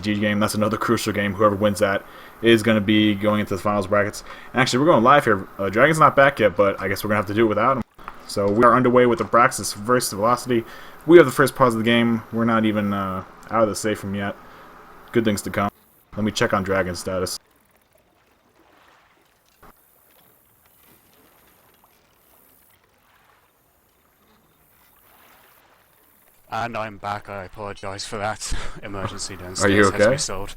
WatchL4D game. That's another crucial game. Whoever wins that is going to be going into the finals brackets. And actually, we're going live here. Dragon's not back yet, but I guess we're going to have to do it without him. So we are underway with Abraxas versus Velocity. We have the first pause of the game. We're not even out of the safe room yet. Good things to come. Let me check on Dragon's status. And I'm back. I apologize for that. Emergency downstairs. Are you has to okay? be solved.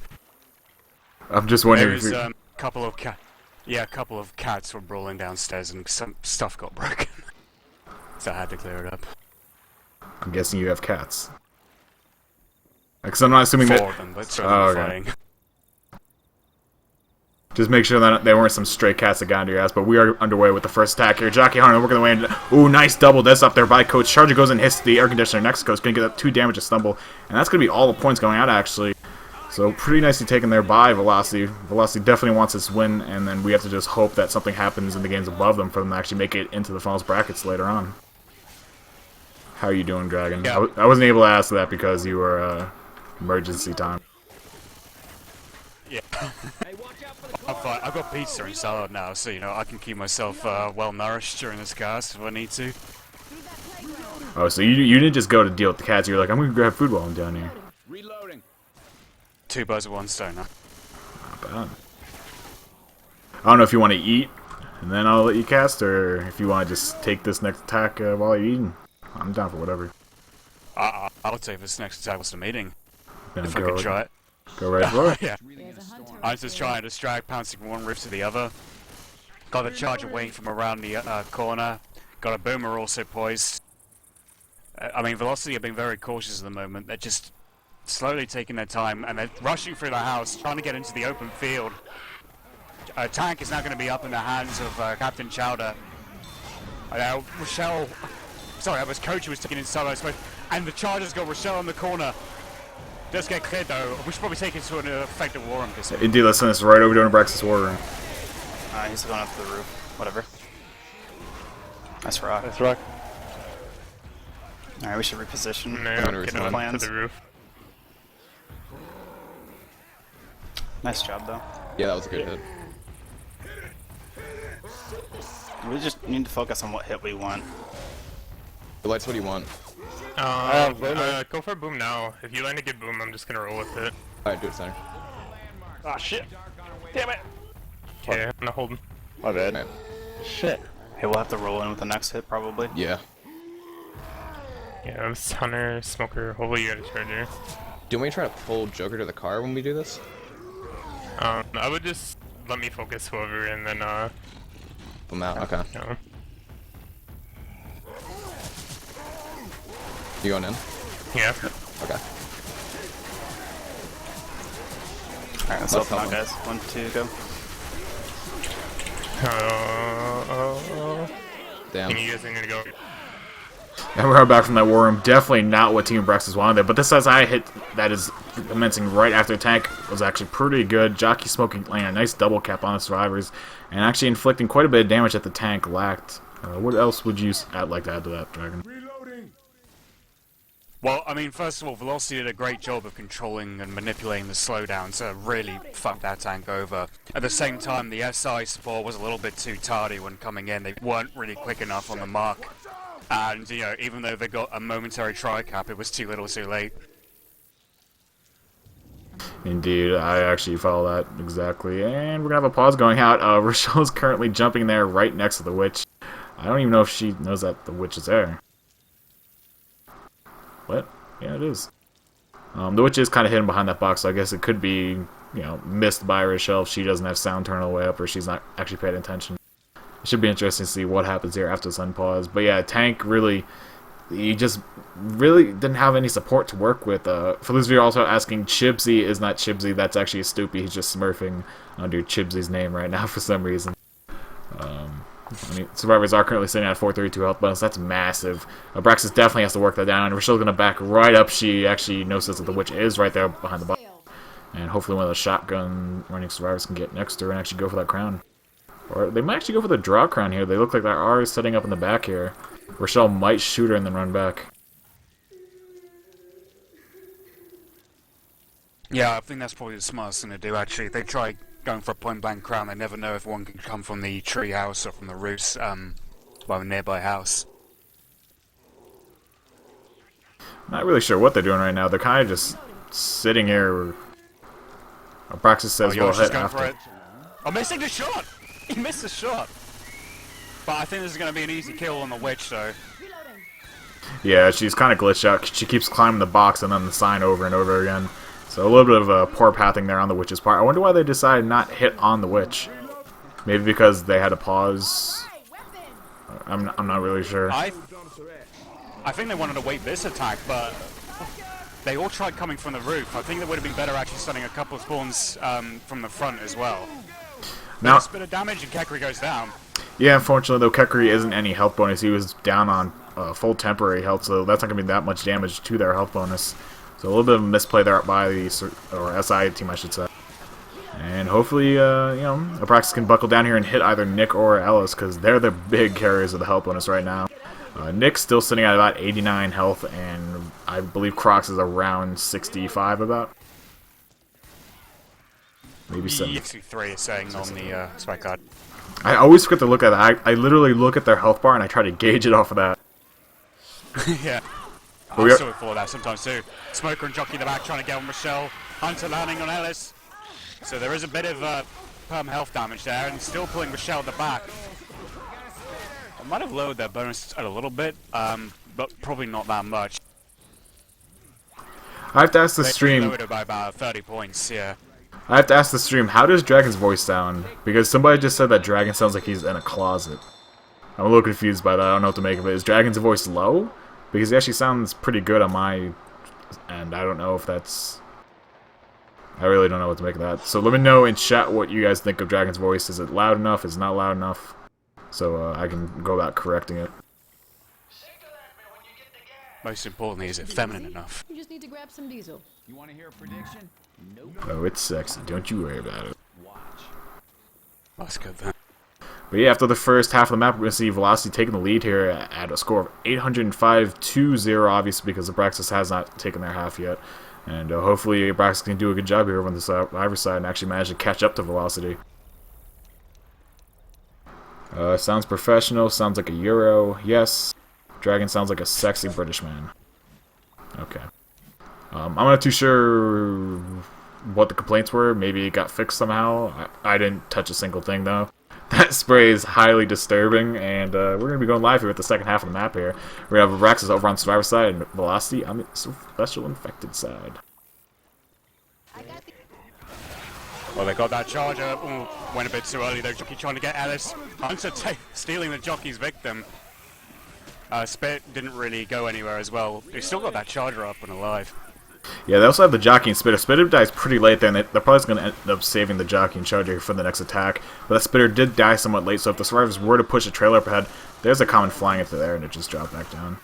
I'm just wondering. There was a couple of cats were brawling downstairs, and some stuff got broken, so I had to clear it up. I'm guessing you have cats. Because I'm not assuming Four that. of them, but two of them fighting. Just make sure that there weren't some stray cats that got into your ass, but we are underway with the first attack here. Jockey Hunter working the way in. Ooh, nice double death up there by Coach. Charger goes and hits the air conditioner. Next Coach going to get up 2 damage to stumble, and that's going to be all the points going out, actually. So pretty nicely taken there by Velocity. Velocity definitely wants this win, and then we have to just hope that something happens in the games above them for them to actually make it into the finals brackets later on. How are you doing, Dragon? Yeah. I wasn't able to ask that because you were emergency time. Yeah. I'm fine. I've got pizza and salad now, so you know I can keep myself well nourished during this cast if I need to. Oh, so you didn't just go to deal with the cats. You were like, I'm gonna grab food while I'm down here. Reloading. 2 birds with 1 stone, huh? Not bad. I don't know if you want to eat and then I'll let you cast, or if you want to just take this next attack while you're eating. I'm down for whatever. I'll take this next attack with the meeting. Gonna If I can try it. Go right for it. Yeah. I was just trying to distract, pouncing from one roof to the other. Got the charger waiting from around the corner. Got a boomer also poised. I mean, Velocity are being very cautious at the moment. They're just slowly taking their time, and they're rushing through the house, trying to get into the open field. Tank is now going to be up in the hands of Captain Chowder. Rochelle... Sorry, that was Coach who was taking inside, I suppose. And the Charger's got Rochelle on the corner. Does get cleared though. We should probably take it to an effective war room. Indeed, let's send this right over to an Abraxas war room. He's going up to the roof. Whatever. Nice rock. Nice rock. Alright, we should reposition. No, Get get on plans. to the roof. Nice job, though. Yeah, that was a good hit. We just need to focus on what hit we want. Lights, what do you want? Go for boom now. If you land a good boom, I'm just gonna roll with it. Alright, do it, center. Ah, shit. Damn it. Okay, I'm gonna hold him. My bad. Man. Shit. Hey, we'll have to roll in with the next hit, probably. Yeah. Yeah, it's Hunter, Smoker. Hopefully you got a charger. Do we try to pull Joker to the car when we do this? I would just let me focus whoever and then, Boom out, okay. you know. You going in? Yeah. Okay. Alright, let's open up, guys. 1, 2, go. Damn. And you guys are gonna go. And we're back from that war room. Definitely not what Team Abraxas wanted there, but this SI hit that is commencing right after the tank was actually pretty good. Jockey Smoking laying a nice double cap on the survivors, and actually inflicting quite a bit of damage that the tank lacked. What else would you like to add to that, Dragon? Well, I mean, first of all, Velocity did a great job of controlling and manipulating the slowdown to really fuck that tank over. At the same time, the SI support was a little bit too tardy when coming in. They weren't really quick enough on the mark. And, you know, even though they got a momentary tri-cap, it was too little too late. Indeed, I actually follow that exactly. And we're going to have a pause going out. Rochelle's currently jumping there right next to the witch. I don't even know if she knows that the witch is there. What? Yeah, it is. The witch is kind of hidden behind that box, so I guess it could be, you know, missed by Rochelle if she doesn't have sound turned all the way up or she's not actually paying attention. It should be interesting to see what happens here after this unpause. But yeah, Tank really, he just really didn't have any support to work with. For those of you also asking, Chibsy is not Chibsy, that's actually a Stoopy. He's just smurfing under Chibsy's name right now for some reason. I mean, survivors are currently sitting at 432 health bonus. That's massive. Abraxas definitely has to work that down, and Rochelle's going to back right up. She actually notices that the witch is right there behind the box. And hopefully one of those shotgun running survivors can get next to her and actually go for that crown. Or they might actually go for the draw crown here. They look like they are setting up in the back here. Rochelle might shoot her and then run back. Yeah, I think that's probably the smartest thing to do, actually. If they try going for a point-blank crown, they never know if one can come from the tree house or from the roofs, by the nearby house. Not really sure what they're doing right now. They're kind of just sitting here. Abraxas says we'll hit going after. for it. Oh, missing the shot! He missed the shot! But I think this is going to be an easy kill on the witch, though. Yeah, she's kind of glitched out. She keeps climbing the box and then the sign over and over again. So a little bit of poor pathing there on the witch's part. I wonder why they decided not hit on the witch. Maybe because they had to pause. I'm not really sure. I think they wanted to wait this attack, but they all tried coming from the roof. I think it would have been better actually stunning a couple of spawns from the front as well. Now, a bit of damage and Kekri goes down. Yeah, unfortunately though, Kekri isn't any health bonus. He was down on full temporary health, so that's not going to be that much damage to their health bonus. So a little bit of a misplay there by the SI team, I should say. And hopefully, Abraxas can buckle down here and hit either Nick or Ellis, because they're the big carriers of the health bonus right now. Nick's still sitting at about 89 health, and I believe Crocs is around 65 about. Maybe 70. 63 is saying on the spike card. I always forget to look at that. I literally look at their health bar and I try to gauge it off of that. Yeah. I still for that sometimes too. Smoker and Jockey in the back trying to get on Michelle. Hunter landing on Ellis. So there is a bit of perm health damage there, and still pulling Michelle at the back. I might have lowered their bonus a little bit, but probably not that much. I have to ask the They stream. lowered it by about 30 points, yeah. I have to ask the stream, how does Dragon's voice sound? Because somebody just said that Dragon sounds like he's in a closet. I'm a little confused by that. I don't know what to make of it. Is Dragon's voice low? Because he actually sounds pretty good on my end. I don't know if that's... I really don't know what to make of that. So let me know in chat what you guys think of Dragon's voice. Is it loud enough? Is it not loud enough? So I can go about correcting it. Most importantly, is it feminine enough? You just need to grab some diesel. You want to hear a prediction? Nope. Oh, it's sexy. Don't you worry about it. Watch. That's good then. But yeah, after the first half of the map, we're going to see Velocity taking the lead here at a score of 805-2-0, obviously, because Abraxas has not taken their half yet. And hopefully Abraxas can do a good job here on the Survivor side and actually manage to catch up to Velocity. Sounds professional, sounds like a Euro, yes. Dragon sounds like a sexy British man. Okay. I'm not too sure what the complaints were. Maybe it got fixed somehow. I didn't touch a single thing, though. That spray is highly disturbing, and we're going to be going live here with the second half of the map here. We're going to have Abraxas over on Survivor side and Velocity on the Special Infected side. Well, they got that charger. Ooh, went a bit too early though. Jockey trying to get Ellis. Hunter stealing the jockey's victim. Spit didn't really go anywhere as well. They still got that charger up and alive. Yeah, they also have the jockey and Spitter. Spitter dies pretty late there, and they're probably going to end up saving the jockey and charger for the next attack. But that Spitter did die somewhat late, so if the survivors were to push a trailer up ahead, there's a common flying into there, and it just dropped back down.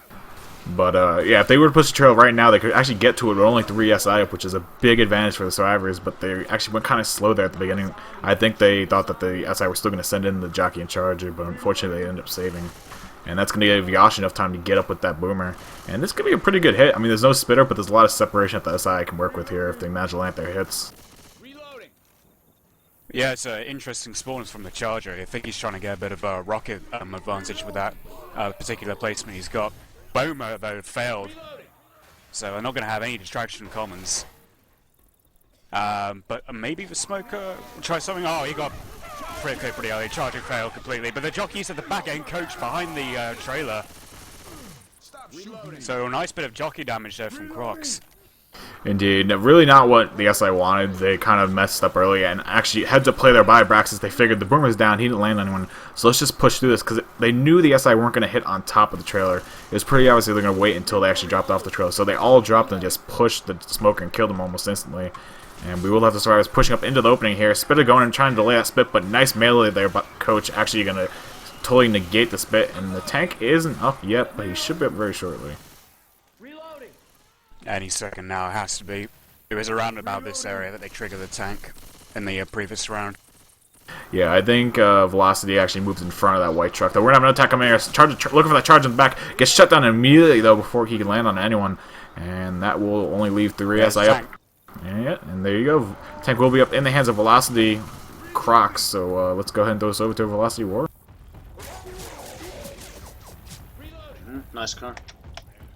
But yeah, if they were to push the trail right now, they could actually get to it with only 3 SI up, which is a big advantage for the survivors, but they actually went kind of slow there at the beginning. I think they thought that the SI were still going to send in the jockey and charger, but unfortunately they ended up saving. And that's going to give Yosh enough time to get up with that boomer. And this could be a pretty good hit. I mean, there's no spitter, but there's a lot of separation that the SI can work with here if they manage to land their hits. Reloading. Yeah, it's an interesting spawn from the charger. I think he's trying to get a bit of a rocket advantage with that particular placement he's got. Boomer, though, failed. So they're not going to have any distraction commons. But maybe the smoker try something. Oh, he got pretty early. Charging failed completely. But the jockey's at the back end coach behind the trailer. So a nice bit of jockey damage there from Crocs. Indeed. Really not what the SI wanted. They kind of messed up early, and actually heads up play there by Abraxas. They figured the boomer's down, he didn't land anyone, so let's just push through this, because they knew the SI weren't going to hit on top of the trailer. It was pretty obvious they're going to wait until they actually dropped off the trailer, so they all dropped and just pushed the smoker and killed them almost instantly. And we will have the survivors pushing up into the opening here. Spitter going and trying to delay that spit, but nice melee there, but Coach actually going to totally negate the spit, and the tank isn't up yet, but he should be up very shortly. Any second now, it has to be. It was around about this area that they triggered the tank in the previous round. Yeah, I think Velocity actually moves in front of that white truck. Though we're going to have an attack coming here. Looking for that charge in the back. Gets shut down immediately, though, before he can land on anyone. And that will only leave 3 SI up. And there you go. Tank will be up in the hands of Velocity Crocs, so let's go ahead and throw this over to Velocity War. Nice car.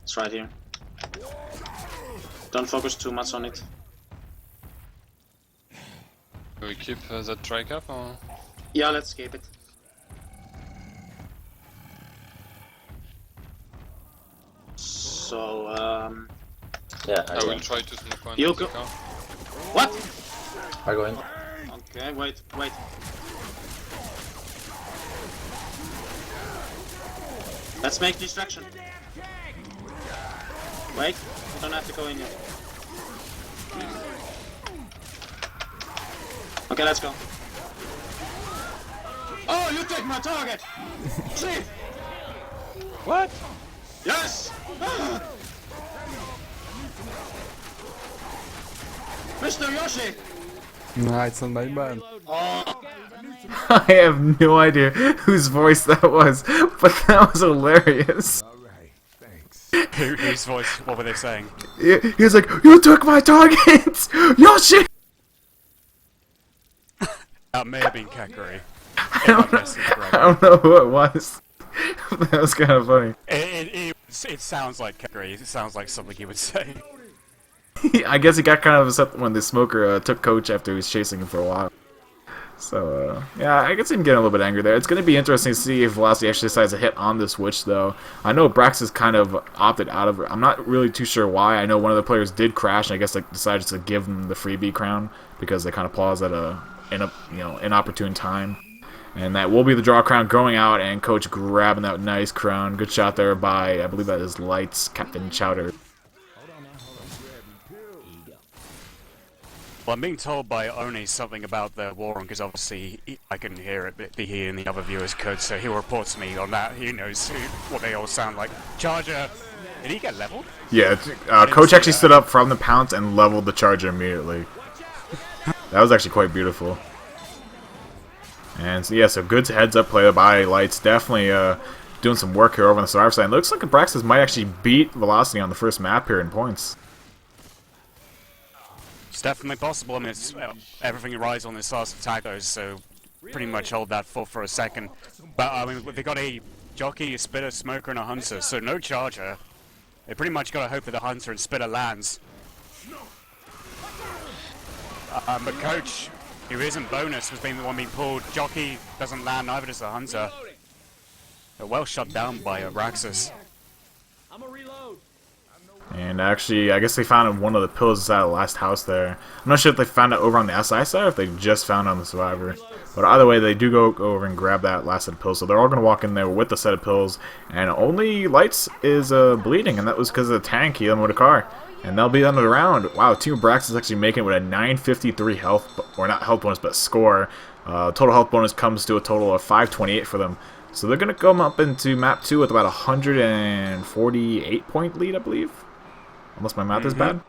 It's right here. Don't focus too much on it. Do we keep that trike up or? Yeah, let's keep it. So, Yeah, I will try to smoke one. You the go. car. What? I go in. Okay, wait. Let's make distraction. Wait, you don't have to go in yet. Okay, let's go. Oh, you take my target! See? What? Yes! Mr. Yoshi! Nah, it's not my bad. Oh, I have no idea whose voice that was, but that was hilarious. Whose voice? What were they saying? He was like, "You took my target, Yoshi." That may have been Kakuri. I don't know who it was. That was kind of funny. It sounds like Kakuri. It sounds like something he would say. I guess he got kind of upset when the smoker took coach after he was chasing him for a while. So, yeah, I guess I'm getting a little bit angry there. It's going to be interesting to see if Velocity actually decides to hit on this witch, though. I know Abraxas kind of opted out of it. I'm not really too sure why. I know one of the players did crash, and I guess they decided to give them the freebie crown because they kind of paused at an inopportune time. And that will be the draw crown going out, and Coach grabbing that nice crown. Good shot there by, I believe that is Lights, Captain Chowder. Well, I'm being told by Oni something about the war room, because obviously I couldn't hear it, but he and the other viewers could, so he'll report to me on that. He knows what they all sound like. Charger, did he get leveled? Yeah, Coach actually stood up from the pounce and leveled the Charger immediately. That was actually quite beautiful. And so, yeah, so good heads-up play by Lights. Definitely doing some work here over on the survivor side. It looks like Abraxas might actually beat Velocity on the first map here in points. It's definitely possible. I mean, it's, everything rides on this last attack, though, so pretty much hold that for a second. But, I mean, they got a jockey, a spitter, smoker, and a hunter, so no Charger. They pretty much got to hope that the hunter and spitter lands. But Coach, who isn't bonus, has been the one being pulled. Jockey doesn't land, neither does the hunter. They're well shut down by Abraxas. I'm a reload. And actually, I guess they found one of the pillars inside the last house there. I'm not sure if they found it over on the SI side or if they just found it on the survivor. But either way, they do go over and grab that last set of pills. So they're all going to walk in there with the set of pills. And only Lights is bleeding, and that was because of the tank. He hit him with a car. And they'll be under the round. Wow, Team Abraxas is actually making it with a 953 health, or not health bonus, but score. Total health bonus comes to a total of 528 for them. So they're going to come up into map 2 with about a 148 point lead, I believe. Unless my math is bad.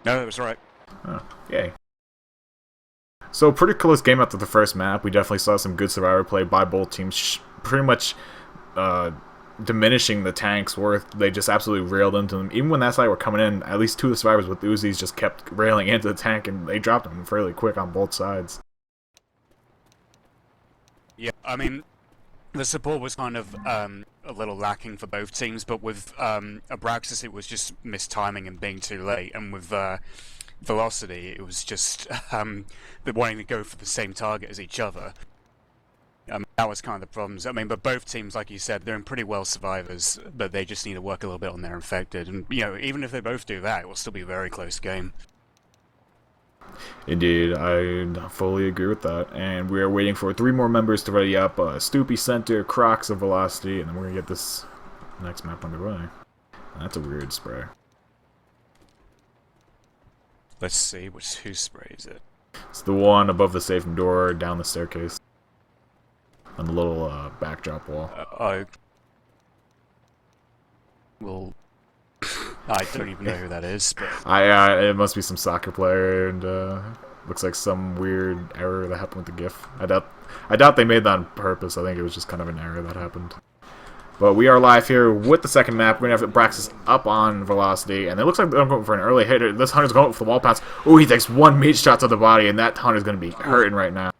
No, that was right. Oh, yay. So pretty close game after the first map. We definitely saw some good survivor play by both teams. Pretty much diminishing the tank's worth. They just absolutely railed into them. Even when that side were coming in, at least 2 of the survivors with Uzis just kept railing into the tank, and they dropped them fairly quick on both sides. Yeah, I mean, the support was kind of a little lacking for both teams, but with Abraxas it was just mistiming and being too late, and with Velocity it was just wanting to go for the same target as each other. That was kind of the problems. I mean, but both teams, like you said, they're in pretty well survivors, but they just need to work a little bit on their infected, and you know, even if they both do that, it will still be a very close game. Indeed, I fully agree with that. And we are waiting for 3 more members to ready up. Stoopy Center, Crocs of Velocity, and then we're going to get this next map underway. That's a weird spray. Let's see, who sprays it? It's the one above the safe room door, down the staircase. On the little backdrop wall. Well, I don't even know who that is, but... It must be some soccer player, and looks like some weird error that happened with the GIF. I doubt they made that on purpose. I think it was just kind of an error that happened. But we are live here with the second map. We're going to have Abraxas up on velocity. And it looks like they're going for an early hitter. This hunter's going for the wall pounce. Ooh, he takes 1 meat shot to the body, and that hunter's going to be hurting right now.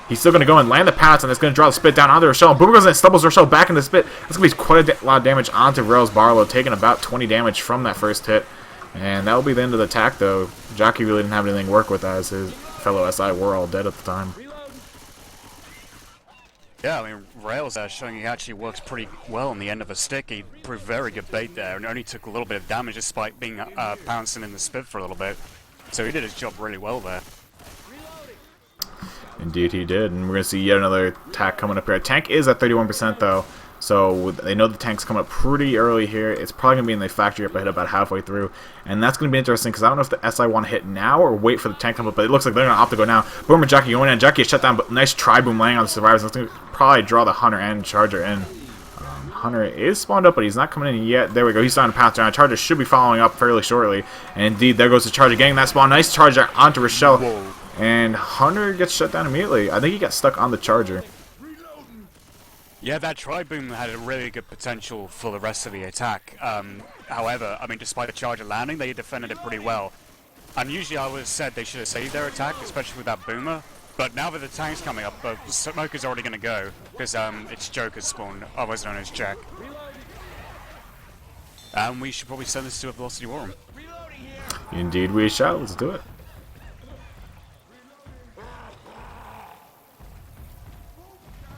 He's still going to go and land the pounce, and it's going to draw the spit down onto Rochelle. Boomer goes and stumbles Rochelle back into the spit. That's going to be quite a lot of damage onto Rails Barlow, taking about 20 damage from that first hit. And that will be the end of the attack, though. Jockey really didn't have anything to work with as his fellow SI were all dead at the time. Yeah, I mean, Rails showing he actually works pretty well on the end of a stick. He proved very good bait there, and only took a little bit of damage despite being pouncing in the spit for a little bit. So he did his job really well there. Indeed he did, and we're going to see yet another attack coming up here. Tank is at 31% though, so they know the tank's coming up pretty early here. It's probably going to be in the factory up ahead about halfway through, and that's going to be interesting because I don't know if the SI want to hit now or wait for the tank to come up, but it looks like they're going to opt to go now. Boomer Jockey going in, Jockey is shut down, but nice tri-boom laying on the survivors. That's going to probably draw the Hunter and Charger in. Hunter is spawned up, but he's not coming in yet. There we go. He's starting to pounce around. Charger should be following up fairly shortly, and indeed, there goes the Charger getting that spawn. Nice Charger onto Rochelle. Whoa. And Hunter gets shut down immediately. I think he got stuck on the Charger. Yeah, that tri-boom had a really good potential for the rest of the attack. However, I mean, despite the Charger landing, they defended it pretty well. And usually I would have said they should have saved their attack, especially with that boomer. But now that the tank's coming up, the Smoker's already going to go, because it's Joker's spawn, otherwise known as Jack. And we should probably send this to a Velocity War Room. Indeed we shall. Let's do it.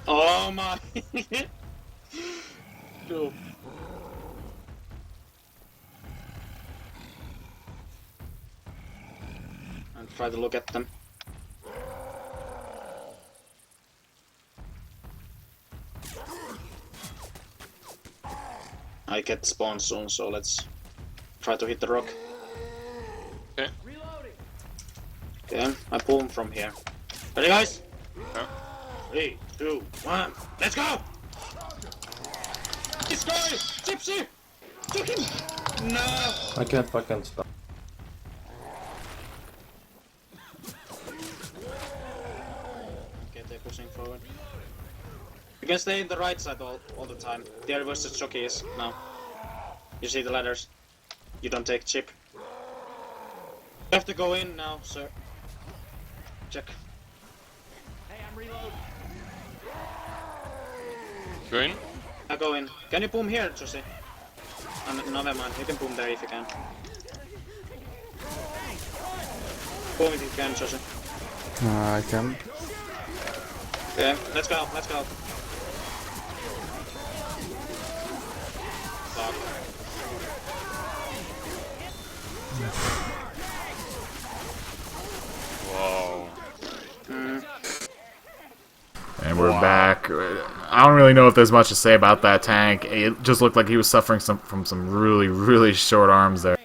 Oh my! No. And try to look at them. I get spawn soon, so let's try to hit the rock. Okay. Okay, I pull him from here. Ready, guys? Yeah. 3, 2, 1, let's go! This guy! Gypsy! Took him! No! I can't fucking stop. Okay, they're pushing forward. You can stay in the right side all the time. There versus jockey is now. You see the ladders. You don't take chip. You have to go in now, sir. Check. Hey, I'm reloading. Go in. I go in. Can you boom here, Josie? No, never mind. You can boom there if you can. Boom if you can, Josie. I can. Okay, let's go, let's go. Fuck. Wow. And we're back. I don't really know if there's much to say about that tank. It just looked like he was suffering from some really, really short arms there.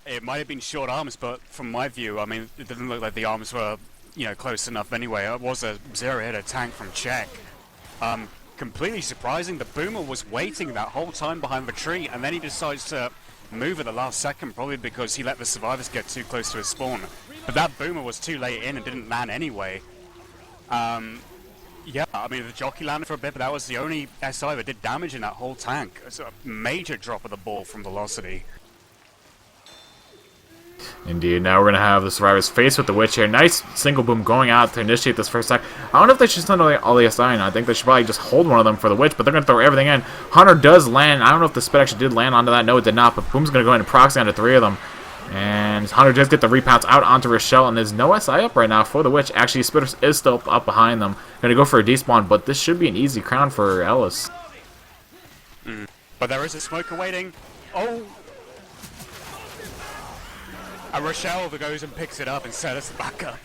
It might have been short arms, but from my view, I mean, it didn't look like the arms were, close enough anyway. It was a zero-hitter tank from Czech. Completely surprising. The boomer was waiting that whole time behind the tree, and then he decides to move at the last second, probably because he let the survivors get too close to his spawn. But that boomer was too late in and didn't land anyway. Yeah, I mean, the jockey landed for a bit, but that was the only SI that did damage in that whole tank. It's a major drop of the ball from velocity. Indeed. Now we're going to have the survivors face with the witch here. Nice single boom going out to initiate this first attack. I don't know if they should send all the SI in. I think they should probably just hold one of them for the witch, but they're going to throw everything in. Hunter does land. I don't know if the spit actually did land onto that. No, it did not, but Boom's going to go ahead and proxy onto 3 of them. And Hunter does get the repounce out onto Rochelle, and there's no SI up right now for the witch. Actually, Spitter is still up behind them. Going to go for a despawn, but this should be an easy crown for Ellis. But there is a smoker waiting. Oh! And Rochelle goes and picks it up and set us back up.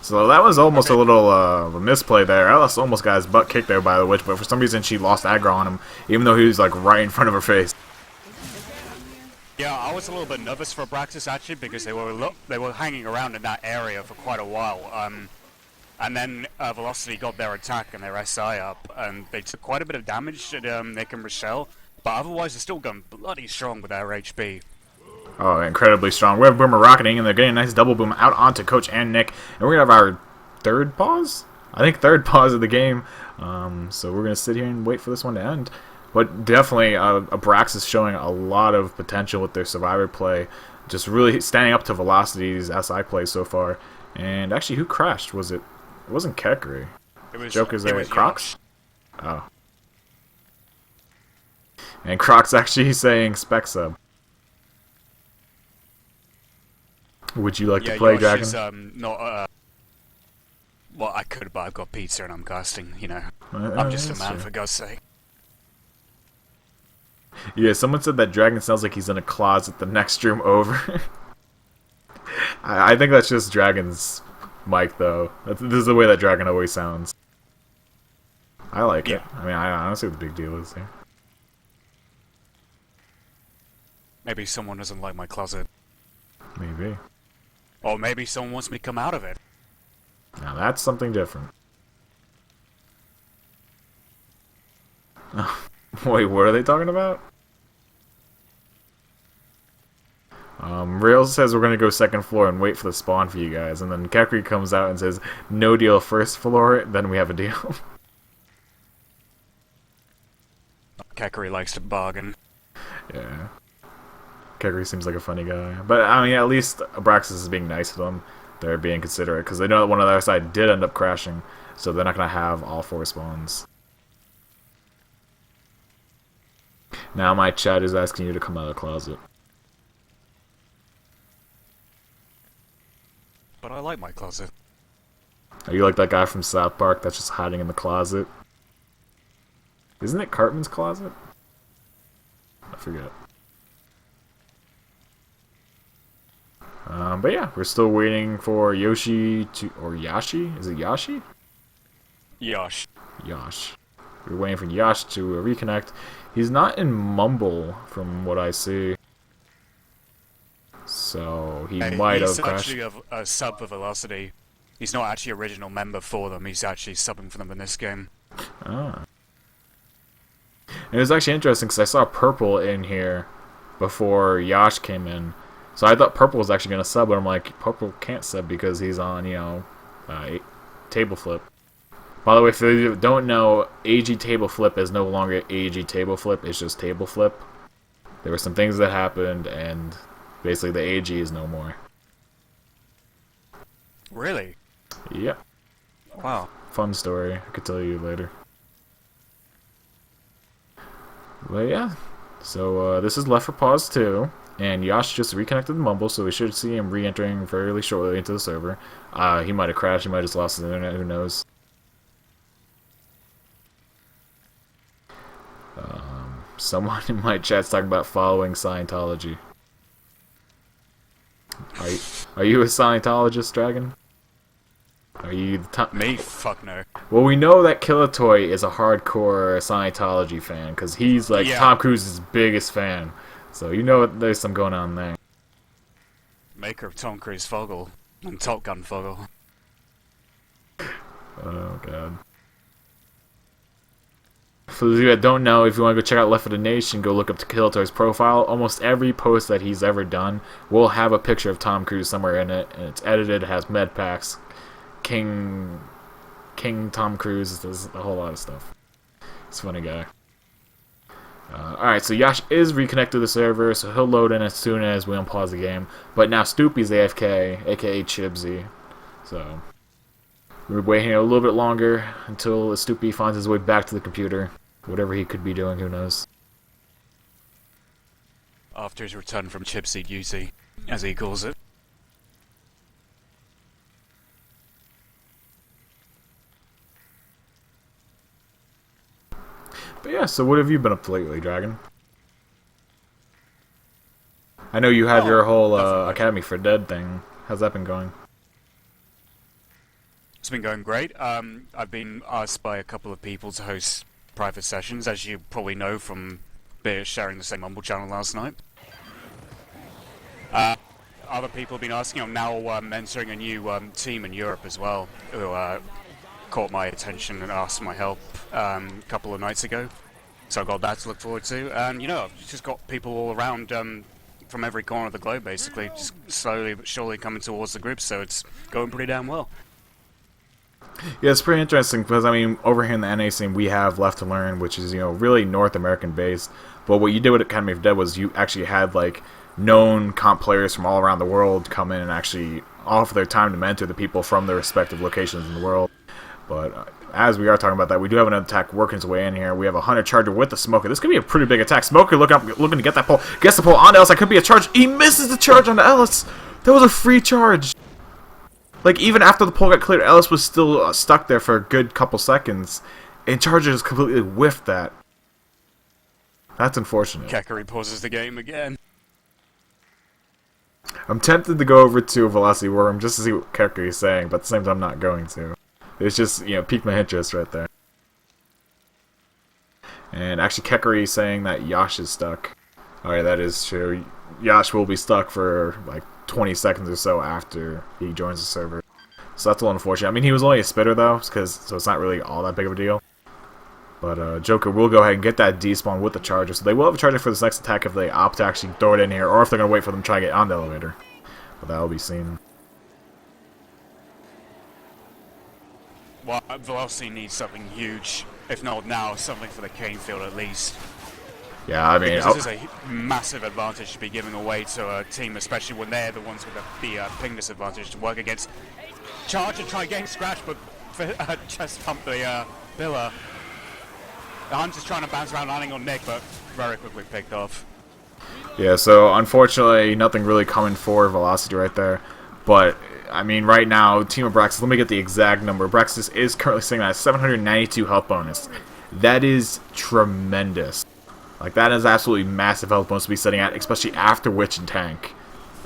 So that was almost a little a misplay there. Ellis almost got his butt kicked there by the witch, but for some reason she lost aggro on him, even though he was like right in front of her face. Yeah, I was a little bit nervous for Abraxas actually because they were hanging around in that area for quite a while. And then Velocity got their attack and their SI up, and they took quite a bit of damage at Nick and Rochelle, but otherwise they're still going bloody strong with their HP. Oh, incredibly strong. We have Boomer rocketing, and they're getting a nice double boom out onto Coach and Nick. And we're going to have our third pause? I think third pause of the game. So we're gonna sit here and wait for this one to end. But definitely, Abraxas is showing a lot of potential with their survivor play. Just really standing up to Velocity's SI play so far. And actually, who crashed? Was it? It wasn't Kekri. It was Joker's there. was Crocs? Oh. And Croc's actually saying spec sub. Would you like to play, Yosh Dragon? is, not, well, I could, but I've got pizza and I'm casting, you know. I'm just a man, for God's sake. Yeah, someone said that Dragon sounds like he's in a closet the next room over. I think that's just Dragon's mic, though. This is the way that Dragon always sounds. I like it. I mean, I don't see what the big deal is here. Maybe someone doesn't like my closet. Maybe. Or maybe someone wants me to come out of it. Now that's something different. Wait, what are they talking about? Rails says we're gonna go second floor and wait for the spawn for you guys, and then Kekri comes out and says, no deal first floor, then we have a deal. Kekri likes to bargain. Yeah. Kekri seems like a funny guy. But, I mean, at least Abraxas is being nice to them. They're being considerate, because they know that one on the other side did end up crashing, so they're not going to have all 4 spawns. Now my chat is asking you to come out of the closet. But I like my closet. Are you like that guy from South Park that's just hiding in the closet? Isn't it Cartman's closet? I forget. But yeah, we're still waiting for Yoshi to... Or Yashi? Is it Yashi? Yosh. Yosh. We're waiting for Yosh to reconnect. He's not in Mumble, from what I see. So, he might have crashed. He's actually a sub for Velocity. He's not actually original member for them, he's actually subbing for them in this game. Ah. And it was actually interesting, because I saw Purple in here before Yosh came in. So I thought Purple was actually going to sub, but I'm like, Purple can't sub because he's on, you know, Table Flip. By the way, if you don't know, AG Table Flip is no longer AG Table Flip, it's just Table Flip. There were some things that happened, and basically the AG is no more. Really? Yep. Wow. Fun story, I could tell you later. But yeah, so this is left for pause 2. And Yash just reconnected the Mumble, so we should see him re-entering fairly shortly into the server. He might have crashed, he might have just lost his internet, who knows. Someone in my chat's talking about following Scientology. Are you a Scientologist, Dragon? Are you the top? Me? Fuck no. Well, we know that Killatoy is a hardcore Scientology fan, because he's like Tom Cruise's biggest fan. So you know there's some going on there. Maker of Tom Cruise Foggle and Top Gun Foggle. Oh god. For those of you that don't know, if you want to go check out Left 4 Dead Nation, go look up to Killatoy's profile. Almost every post that he's ever done will have a picture of Tom Cruise somewhere in it, and it's edited, it has med packs, King Tom Cruise, does a whole lot of stuff. He's a funny guy. Alright, so Yash is reconnected to the server, so he'll load in as soon as we unpause the game. But now Stoopy's AFK, aka Chibsy. So, we're waiting a little bit longer until Stoopy finds his way back to the computer. Whatever he could be doing, who knows. After his return from Chipseed UC, as he calls it. But yeah, so what have you been up to lately, Dragon? I know you have your whole Academy for Dead thing. How's that been going? It's been going great. I've been asked by a couple of people to host private sessions, as you probably know from sharing the same Mumble channel last night. Other people have been asking. I'm now mentoring a new team in Europe as well, who caught my attention and asked for my help a couple of nights ago. So I've got that to look forward to. And, you know, I've just got people all around from every corner of the globe, basically, just slowly but surely coming towards the group, so it's going pretty damn well. Yeah, it's pretty interesting because, I mean, over here in the NA scene, we have Left to Learn, which is, really North American based. But what you did with Academy of Dead was you actually had, like, known comp players from all around the world come in and actually offer their time to mentor the people from their respective locations in the world. But as we are talking about that, we do have another attack working its way in here. We have a Hunter Charger with the Smoker. This could be a pretty big attack. Smoker looking to get that pull. Gets the pull on Ellis. That could be a charge. He misses the charge on Ellis. That was a free charge. Like, even after the pull got cleared, Ellis was still stuck there for a good couple seconds. And Charger just completely whiffed that. That's unfortunate. Kekkeri pauses the game again. I'm tempted to go over to Velocity Worm just to see what Kekkeri is saying, but at the same time I'm not going to. It's just, piqued my interest right there. And actually Kekkeri is saying that Yash is stuck. Alright, that is true. Yash will be stuck for like 20 seconds or so after he joins the server. So that's a little unfortunate. I mean, he was only a spitter though, so it's not really all that big of a deal. But Joker will go ahead and get that despawn with the Charger. So they will have a Charger for this next attack if they opt to actually throw it in here, or if they're going to wait for them to try to get on the elevator. But that will be seen. Well, Velocity needs something huge. If not now, something for the Cornfield at least. Yeah, I mean... Because this is a massive advantage to be giving away to a team, especially when they're the ones with the ping disadvantage to work against. Charger try getting scratched, but just pump the pillar. The Hunter's trying to bounce around, landing on Nick, but very quickly picked off. Yeah, so unfortunately, nothing really coming for Velocity right there. But, I mean, right now, Team Abraxas, let me get the exact number. Abraxas is currently sitting at a 792 health bonus. That is tremendous. Like, that is absolutely massive health bonus to be sitting at, especially after Witch and Tank.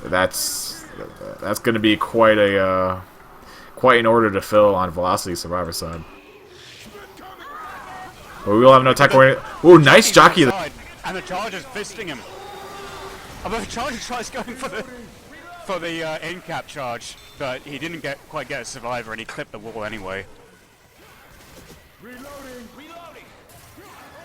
That's going to be quite an order to fill on Velocity Survivor side. But we will have no attack. Ooh, nice jockey. And the Charger's fisting him. Although the Charger tries going for the in-cap charge, but he didn't quite get a survivor, and he clipped the wall anyway.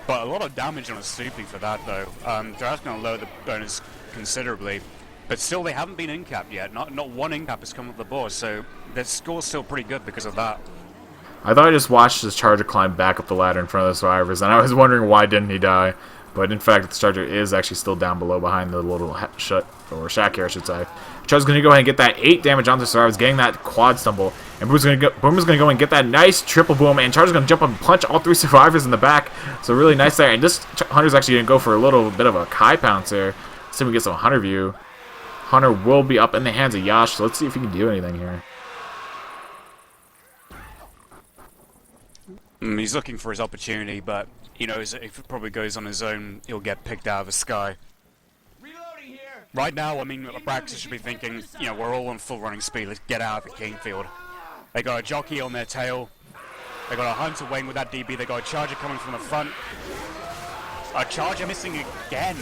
But a lot of damage on a Soupy for that, though. They're going to lower the bonus considerably, but still they haven't been in-capped yet. Not one in-cap has come up the board, so their score's still pretty good because of that. I thought I just watched this Charger climb back up the ladder in front of the survivors, and I was wondering why didn't he die. But in fact, the Charger is actually still down below behind the little shack here, I should say. Charger's going to go ahead and get that 8 damage onto the survivors, getting that quad stumble. And Boomer's going to go and get that nice triple boom, and Charger's going to jump up and punch all 3 survivors in the back. So really nice there. And this Hunter's actually going to go for a little bit of a Kai pounce here. Let's see if we get some Hunter view. Hunter will be up in the hands of Yash, so let's see if he can do anything here. He's looking for his opportunity, but if it probably goes on his own, he'll get picked out of the sky. Right now, I mean, Abraxas should be thinking, we're all on full running speed, let's get out of the Cornfield. They got a jockey on their tail, they got a Hunter waiting with that DB, they got a Charger coming from the front. A Charger missing again.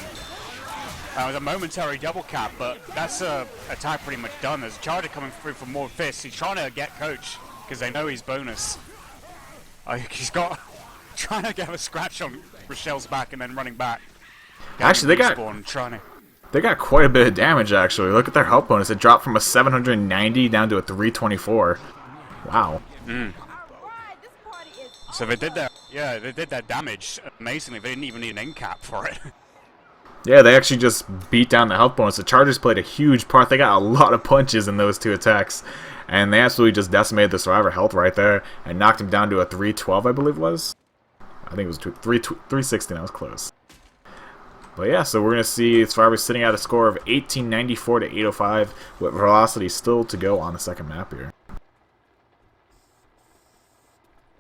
With a momentary double cap, but that's attack pretty much done. There's a Charger coming through for more fists. He's trying to get Coach, because they know he's bonus. He's trying to get a scratch on Rochelle's back and then running back. Actually, they got quite a bit of damage, actually. Look at their health bonus. It dropped from a 790 down to a 324. Wow. So they did that damage amazingly. They didn't even need an end cap for it. Yeah, they actually just beat down the health bonus. The Chargers played a huge part. They got a lot of punches in those 2 attacks. And they absolutely just decimated the survivor health right there and knocked him down to a 312, I believe it was. I think it was 360. That was close. But yeah, so we're going to see survivor sitting at a score of 1894 to 805 with Velocity still to go on the second map here.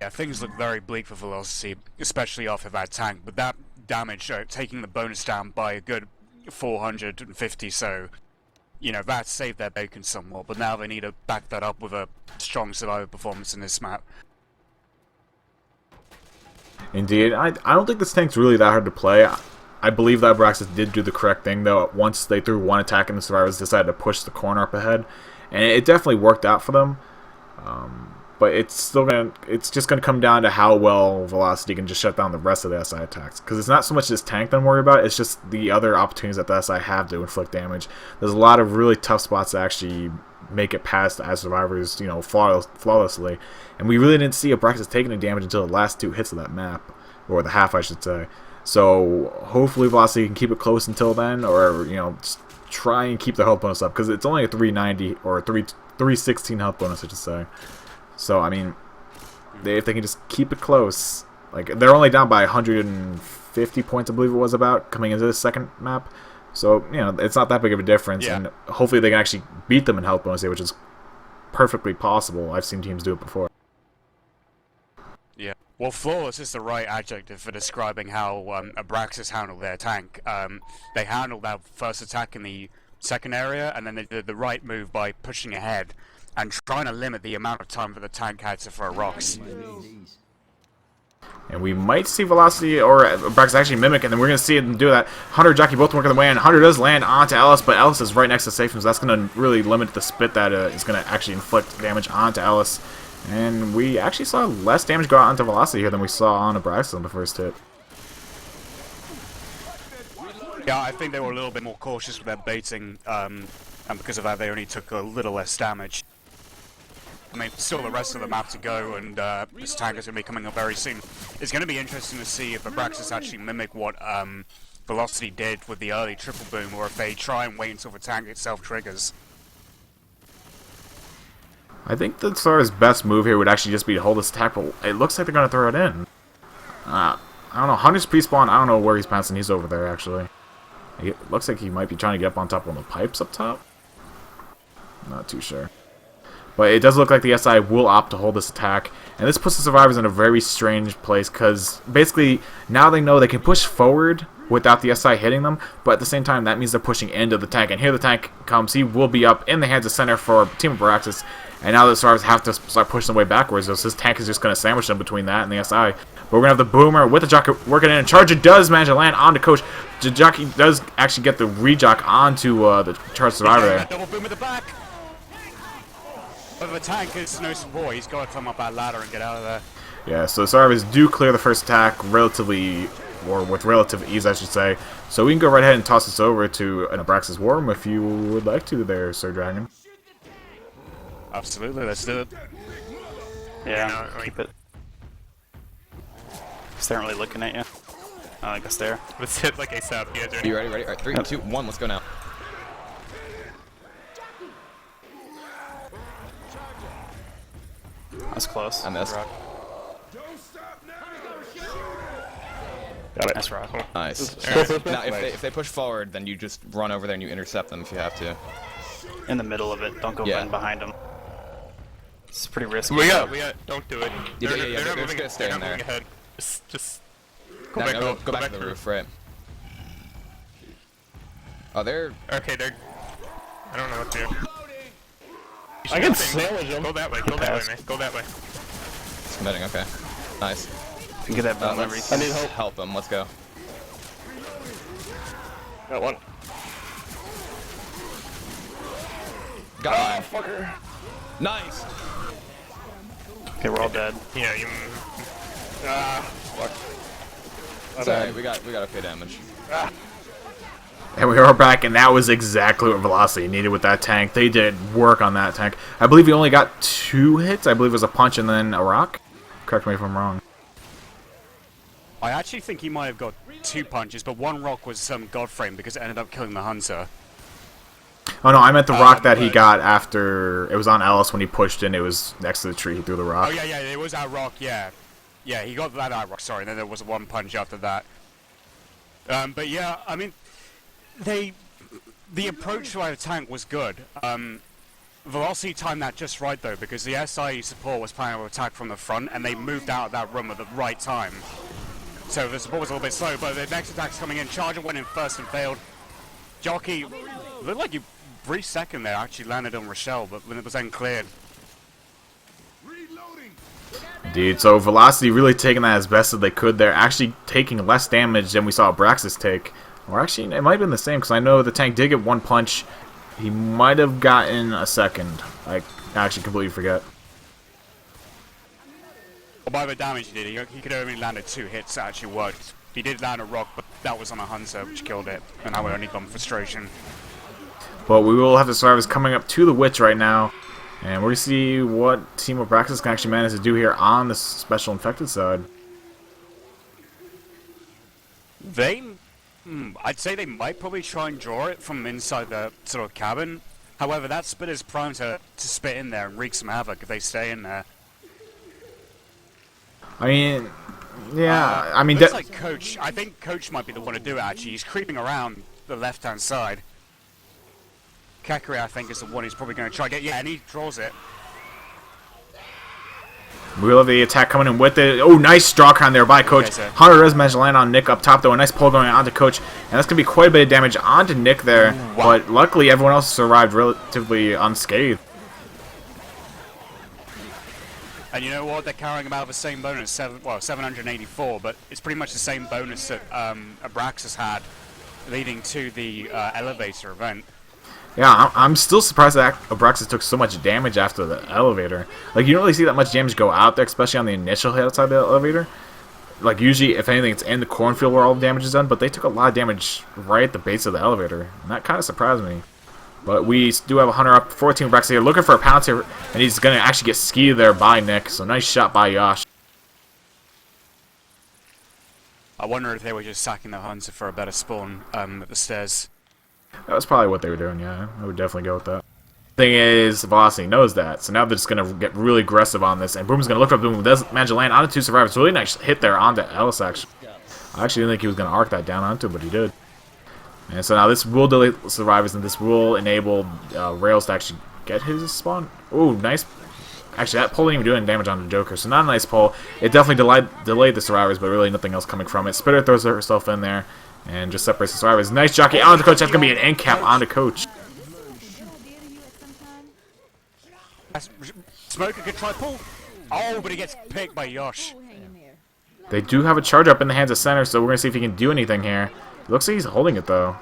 Yeah, things look very bleak for Velocity, especially off of that tank. But that damage, taking the bonus down by a good 450, so... that saved their bacon somewhat, but now they need to back that up with a strong survivor performance in this map. Indeed. I don't think this tank's really that hard to play. I believe that Abraxas did do the correct thing, though. Once they threw one attack and the survivors decided to push the corner up ahead, and it definitely worked out for them. but it's just gonna come down to how well Velocity can just shut down the rest of the SI attacks. Because it's not so much this tank that I'm worried about, it's just the other opportunities that the SI have to inflict damage. There's a lot of really tough spots to actually make it past as survivors, flawlessly. And we really didn't see Abraxas taking any damage until the last 2 hits of that map, or the half, I should say. So hopefully Velocity can keep it close until then, or just try and keep the health bonus up, because it's only a 390 or a 316 health bonus, I should say. So I mean, if they can just keep it close, like they're only down by 150 points, I believe it was, about coming into the second map. So it's not that big of a difference, and hopefully they can actually beat them in health bonus, which is perfectly possible. I've seen teams do it before. Yeah. Well, flawless is the right adjective for describing how Abraxas handled their tank. They handled that first attack in the second area, and then they did the right move by pushing ahead and trying to limit the amount of time for the tank had to throw rocks. And we might see Velocity or Abraxas actually mimic, and then we're going to see them do that. Hunter and Jockey both working the way in. Hunter does land onto Ellis, but Ellis is right next to Safe, so that's going to really limit the spit that is going to actually inflict damage onto Ellis. And we actually saw less damage go out onto Velocity here than we saw on Abraxas on the first hit. Yeah, I think they were a little bit more cautious with their baiting, and because of that they only took a little less damage. I mean, still the rest of the map to go, and this tank is going to be coming up very soon. It's going to be interesting to see if Abraxas actually mimic what Velocity did with the early triple boom, or if they try and wait until the tank itself triggers. I think the sort of best move here would actually just be to hold this attack, but it looks like they're going to throw it in. I don't know, Hunter's pre-spawn, I don't know where he's passing, he's over there actually. It looks like he might be trying to get up on top of the pipes up top. Not too sure. But it does look like the SI will opt to hold this attack, and this puts the survivors in a very strange place, because basically now they know they can push forward without the SI hitting them, but at the same time that means they're pushing into the tank, and here the tank comes. He will be up in the hands of center for Team Abraxas, and now the survivors have to start pushing their way backwards, so this tank is just going to sandwich them between that and the SI. But we're going to have the Boomer with the Jockey working in, and Charger does manage to land onto Coach. The Jockey does actually get the rejock onto the charged survivor there. Double boom at the back! But the tank is no support, he's got to climb up that ladder and get out of there. Yeah, so the survivors do clear the first attack relatively, or with relative ease, I should say. So we can go right ahead and toss this over to an Abraxas War Room if you would like to there, Sir Dragon. Absolutely, let's do it. Yeah, keep it. They aren't really looking at you. I guess they are. Let's hit like ASAP. You guys ready? You ready? Ready? Alright, 3, 2, 1, let's go now. That's close. I missed. Got it. That's rock. Nice. Now, if they push forward, then you just run over there and you intercept them if you have to. In the middle of it. Don't go in behind them. It's pretty risky. We got. Don't do it. Yeah, They're not they're moving. just gonna stay They're in not there. moving ahead. Just go No, back. no, go back to the roof, right? Oh, they're. Okay, they're. I don't know what they're. I can sandwich them. Go that way. Go that way, man. Go that way. Committing. Okay. Nice. Get that bone Let's I need help. help them. Let's go. Got one. Got one. Fucker. Nice. Okay, we're all dead. Yeah, you. Fuck. It's alright. We got okay damage. And we are back, and that was exactly what Velocity needed with that tank. They did work on that tank. I believe he only got 2 hits. I believe it was a punch and then a rock. Correct me if I'm wrong. I actually think he might have got 2 punches, but one rock was some Godframe because it ended up killing the Hunter. Oh no, I meant the rock that he got after. It was on Ellis when he pushed in. It was next to the tree. He threw the rock. Oh yeah, it was that rock, yeah. Yeah, he got that rock, sorry, and then there was one punch after that. But yeah, I mean, the approach to our tank was good. Velocity timed that just right though, because the SI support was planning to attack from the front, and they moved out of that room at the right time. So the support was a little bit slow, but the next attack's coming in. Charger went in first and failed. Jockey looked like you brief second there actually landed on Rochelle, but when it was then cleared. Indeed, so Velocity really taking that as best as they could there, actually taking less damage than we saw Abraxas take. Or actually, it might have been the same, because I know the tank did get 1 punch. He might have gotten a second. I actually completely forget. By the damage he did, he could only landed 2 hits that actually worked. He did land a rock, but that was on a hunter, which killed it, and now we're only gone frustration. But we will have the survivors coming up to the witch right now, and we're going to see what Team Abraxas can actually manage to do here on the special infected side. I'd say they might probably try and draw it from inside the sort of cabin. However, that spit is prone to spit in there and wreak some havoc if they stay in there. I mean, yeah, I mean... Looks like Coach, I think Coach might be the one to do it actually. He's creeping around the left-hand side. Kakari, I think, is the one who's probably going to try to get... Yeah, and he draws it. We love the attack coming in with it. Oh, nice straw con there by Coach. Okay, Hunter does manage to land on Nick up top, though. A nice pull going onto Coach. And that's going to be quite a bit of damage onto Nick there. Wow. But luckily, everyone else survived relatively unscathed. And you know what? They're carrying about the same bonus, 784, but it's pretty much the same bonus that Abraxas had leading to the elevator event. Yeah, I'm still surprised that Abraxas took so much damage after the elevator. Like, you don't really see that much damage go out there, especially on the initial hit outside the elevator. Like, usually, if anything, it's in the cornfield where all the damage is done, but they took a lot of damage right at the base of the elevator, and that kind of surprised me. But we do have a Hunter up, 14 Abraxas here, looking for a pounce here, and he's going to actually get skied there by Nick, so nice shot by Yosh. I wonder if they were just sacking the Hunter for a better spawn at the stairs. That was probably what they were doing, yeah. I would definitely go with that. Thing is, Velocity knows that, so now they're just going to get really aggressive on this, and Boom's going to look for Boom, does manage to land onto 2 survivors. Really nice hit there onto Ellis, actually. I actually didn't think he was going to arc that down onto him, but he did. And so now this will delay survivors, and this will enable Rails to actually get his spawn. Oh, nice. Actually, that pull didn't even do any damage on the Joker, so not a nice pull. It definitely delayed the survivors, but really nothing else coming from it. Spitter throws herself in there and just separates the survivors. Nice jockey onto Coach. That's going to be an end cap onto Coach. Smoker could try pull. Oh, but he gets picked by Yosh. They do have a charge up in the hands of center, so we're going to see if he can do anything here. Looks like he's holding it, though.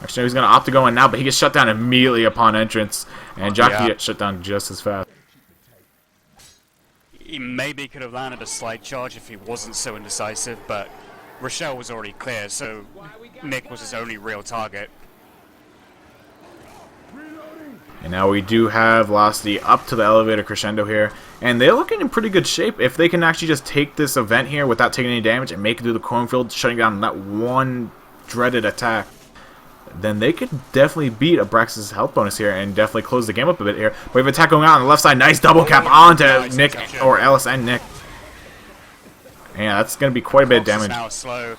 Actually, he's going to opt to go in now, but he gets shut down immediately upon entrance. And Jockey gets shut down just as fast. He maybe could have landed a slight charge if he wasn't so indecisive, but Rochelle was already clear, so Nick was his only real target. And now we do have Velocity up to the elevator crescendo here. And they're looking in pretty good shape. If they can actually just take this event here without taking any damage and make it through the cornfield, shutting down that one dreaded attack, then they could definitely beat Abraxas' health bonus here and definitely close the game up a bit here. We have an attack going on the left side. Nice double cap onto Nick, or Ellis and Nick. Yeah, that's going to be quite a bit of damage. Now slow.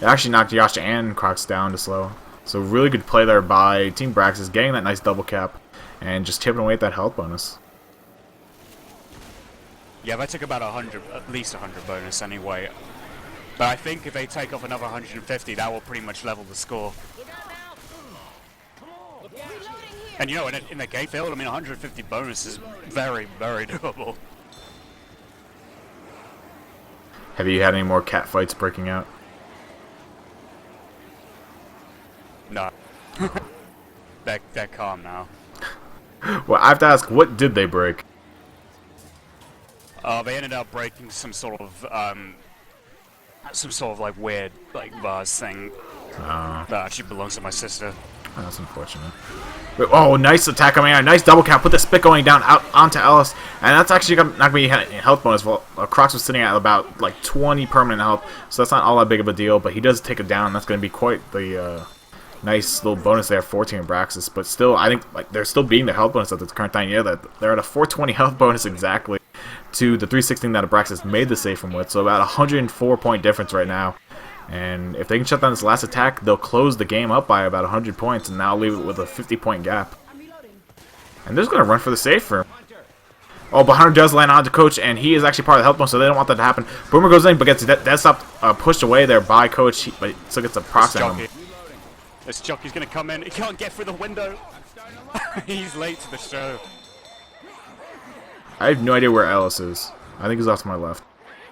It actually knocked Yosh and Crocs down to slow. So really good play there by Team Abraxas, getting that nice double cap and just chipping away at that health bonus. Yeah, they took about 100, at least 100 bonus anyway. But I think if they take off another 150, that will pretty much level the score. And you know, in the gay field, I mean, 150 bonus is very, very doable. Have you had any more cat fights breaking out? No. They're calm now. Well, I have to ask, what did they break? They ended up breaking some sort of like weird like vase thing that actually belongs to my sister. Oh, that's unfortunate. But, oh, nice attack coming out. Nice double cap. Put the spit going down out onto Ellis. And that's actually not going to be a health bonus. Well, Crocs was sitting at about like 20 permanent health. So that's not all that big of a deal. But he does take it down. That's going to be quite the nice little bonus there, 14 Abraxas. But still, I think like they're still beating the health bonus at the current time. Yeah, that they're at a 420 health bonus exactly to the 316 that Abraxas made the save from with. So about 104 point difference right now. And if they can shut down this last attack, they'll close the game up by about 100 points and now leave it with a 50-point gap. And they're just going to run for the save for him. Oh, but Hunter does land onto Coach, and he is actually part of the health bonus, so they don't want that to happen. Boomer goes in, but gets that stop pushed away there by Coach, but he still gets a proc on him. This jockey's going to come in. He can't get through the window. He's late to the show. I have no idea where Ellis is. I think he's off to my left.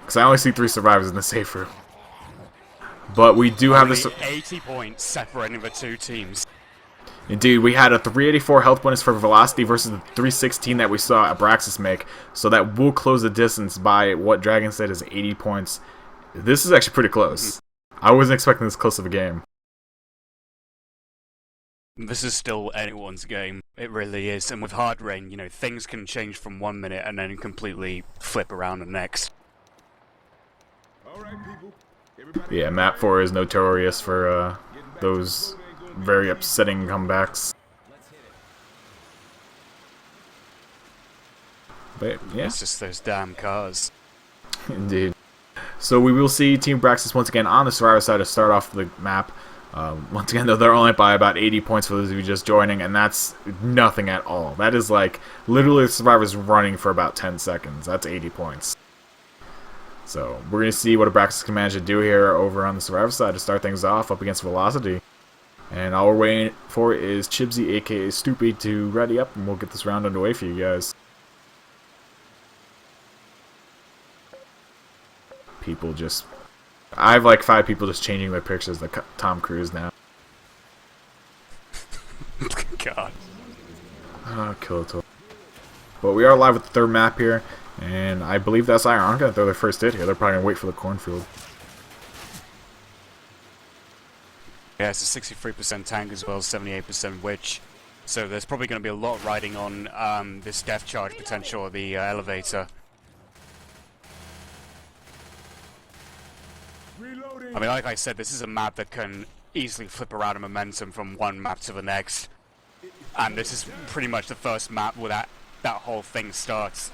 Because I only see 3 survivors in the safe room. But we do have this. 80 points separating the two teams. Indeed, we had a 384 health bonus for Velocity versus the 316 that we saw Abraxas make. So that will close the distance by what Dragon said is 80 points. This is actually pretty close. I wasn't expecting this close of a game. This is still anyone's game. It really is. And with Hard Rain, you know, things can change from 1 minute and then completely flip around the next. Yeah, map 4 is notorious for those very upsetting comebacks. But yeah, It's just those damn cars. indeed. So we will see Team Abraxas once again on the Survivor side to start off the map. Once again, though, they're only by about 80 points for those of you just joining, and that's nothing at all. That is like literally the Survivor's running for about 10 seconds. That's 80 points. So we're going to see what Abraxas can manage to do here over on the Survivor side to start things off up against Velocity. And all we're waiting for is Chibsy, aka Stoopy, to ready up, and we'll get this round underway for you guys. People just... I have like 5 people just changing their pictures to Tom Cruise now. God. Kill it. But we are live with the third map here, and I believe that's Iron going to throw their first hit here. They're probably going to wait for the cornfield. Yeah, it's a 63% tank as well as 78% witch. So there's probably going to be a lot riding on this death charge potential of the elevator. I mean, like I said, this is a map that can easily flip around in momentum from one map to the next. And this is pretty much the first map where that whole thing starts.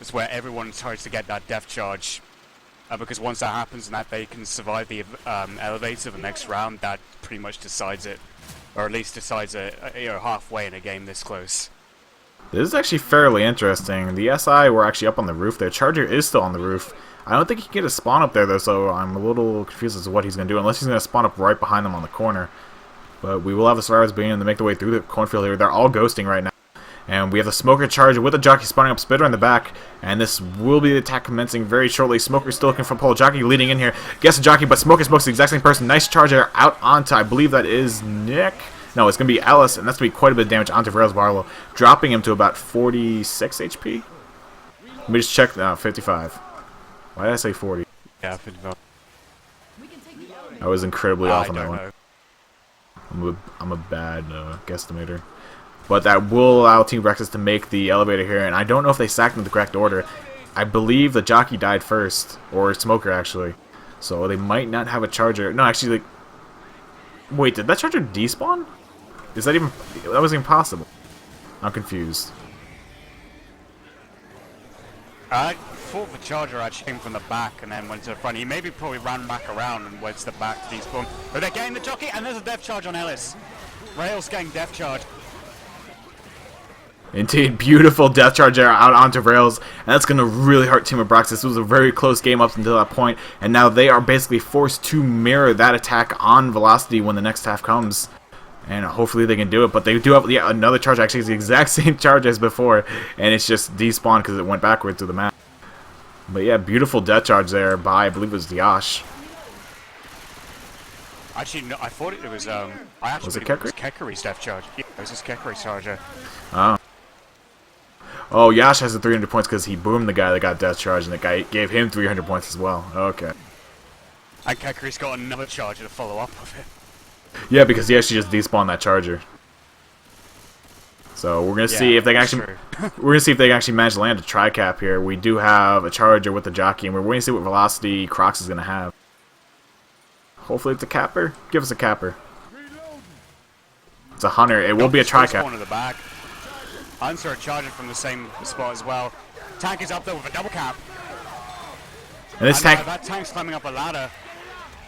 It's where everyone tries to get that death charge. Because once that happens and that they can survive the elevator the next round, that pretty much decides it. Or at least decides it, halfway in a game this close. This is actually fairly interesting. The SI were actually up on the roof there. Charger is still on the roof. I don't think he can get a spawn up there, though, so I'm a little confused as to what he's going to do, unless he's going to spawn up right behind them on the corner. But we will have the Survivors beginning to make their way through the cornfield here. They're all ghosting right now. And we have the Smoker Charger with the Jockey spawning up Spitter in the back. And this will be the attack commencing very shortly. Smoker's still looking for Pole. Jockey leading in here. Guess the Jockey, but Smoker smokes the exact same person. Nice Charger out onto, I believe that is Nick. No, it's going to be Ellis, and that's going to be quite a bit of damage onto Rails Barlow, dropping him to about 46 HP. Let me just check now, 55. Why did I say 40? Yeah, 55. I was incredibly off on that know. one. I'm a bad guesstimator. But that will allow Team Abraxas to make the elevator here, and I don't know if they sacked in the correct order. I believe the Jockey died first, or Smoker actually. So they might not have a Charger. No, actually, like, wait, did that Charger despawn? Is that even... that wasn't even possible. I'm confused. I thought the Charger actually came from the back and then went to the front. He maybe probably ran back around and went to the back to despawn. But they're getting the Jockey, and there's a death charge on Ellis. Rails getting death charge. Indeed, beautiful death charge there out onto Rails, and that's going to really hurt Team Abraxas. This was a very close game up until that point, and now they are basically forced to mirror that attack on Velocity when the next half comes. And hopefully they can do it, but they do have another charge. Actually, it's the exact same charge as before, and it's just despawned because it went backwards through the map. But yeah, beautiful death charge there by, I believe it was Yash. Actually, no, I thought it was, I actually was it believe it was Kekri? Kekri's death charge. Yeah, it was his Kekri charger. Oh. Oh, Yash has the 300 points because he boomed the guy that got death charge, and the guy gave him 300 points as well. Okay. And Kekri's got another charger to follow up with it. Yeah, because he actually just despawned that charger. So we're gonna see if they can actually we're gonna see if they can actually manage to land a tri-cap here. We do have a Charger with the Jockey, and we're waiting to see what velocity Crocs is gonna have. Hopefully it's a capper. Give us a capper. It's a Hunter. It will be a tri-cap. One in the back. Hunter charging from the same spot as well. Tank is up there with a double cap. And this tank. That tank's climbing up a ladder.